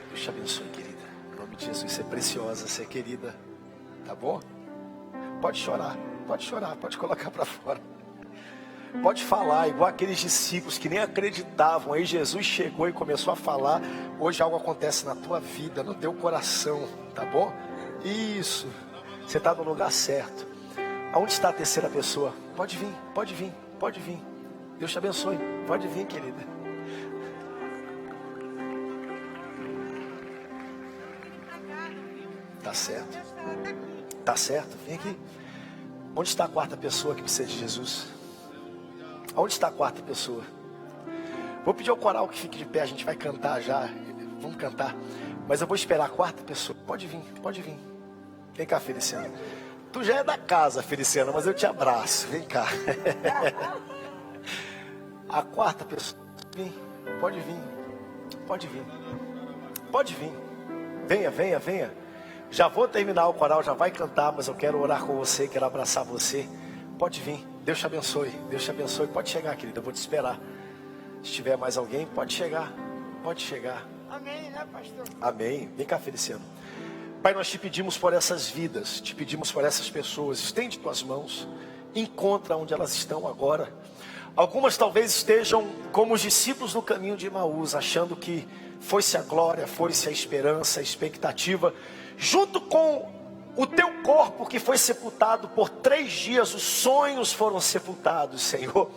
Deus te abençoe, querida. Em nome de Jesus, você é preciosa, você é querida. Tá bom? Pode chorar, pode colocar para fora. Pode falar, igual aqueles discípulos que nem acreditavam. Aí Jesus chegou e começou a falar. Hoje algo acontece na tua vida, no teu coração. Tá bom? Isso. Você está no lugar certo. Aonde está a terceira pessoa? Pode vir, pode vir, pode vir. Deus te abençoe. Pode vir, querida. Tá certo. Tá certo. Vem aqui. Onde está a quarta pessoa que precisa de Jesus? Onde está a quarta pessoa? Vou pedir ao coral que fique de pé. A gente vai cantar já. Vamos cantar. Mas eu vou esperar a quarta pessoa. Pode vir, pode vir. Vem cá, Feliciano. Tu já é da casa, Feliciano, mas eu te abraço. Vem cá. A quarta pessoa. Vem. Pode vir. Pode vir. Pode vir. Venha, venha, venha. Já vou terminar o coral, já vai cantar, mas eu quero orar com você, quero abraçar você. Pode vir. Deus te abençoe. Deus te abençoe. Pode chegar, querida. Eu vou te esperar. Se tiver mais alguém, pode chegar. Pode chegar. Amém, né, pastor? Amém. Vem cá, Feliciano. Pai, nós te pedimos por essas vidas, te pedimos por essas pessoas. Estende tuas mãos, encontra onde elas estão agora. Algumas talvez estejam como os discípulos no caminho de Emaús, achando que foi-se a glória, foi-se a esperança, a expectativa, junto com O teu corpo que foi sepultado por 3 dias, os sonhos foram sepultados, Senhor.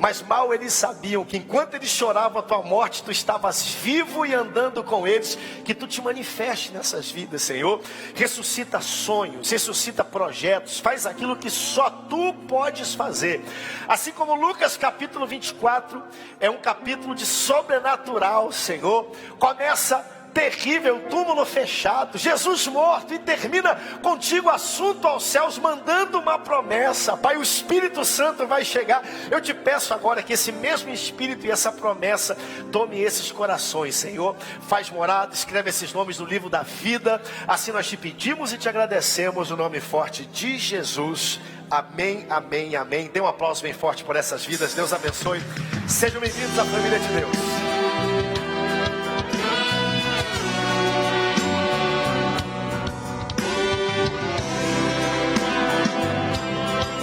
Mas mal eles sabiam que enquanto eles choravam a tua morte, tu estavas vivo e andando com eles. Que tu te manifeste nessas vidas, Senhor. Ressuscita sonhos, ressuscita projetos, faz aquilo que só tu podes fazer. Assim como Lucas capítulo 24 é um capítulo de sobrenatural, Senhor. Começa terrível, túmulo fechado, Jesus morto, e termina contigo assunto aos céus, mandando uma promessa. Pai, o Espírito Santo vai chegar. Eu te peço agora que esse mesmo Espírito e essa promessa tome esses corações, Senhor. Faz morada, escreve esses nomes no livro da vida. Assim nós te pedimos e te agradecemos no nome forte de Jesus. Amém, amém, amém. Dê um aplauso bem forte por essas vidas. Deus abençoe. Sejam bem-vindos à família de Deus.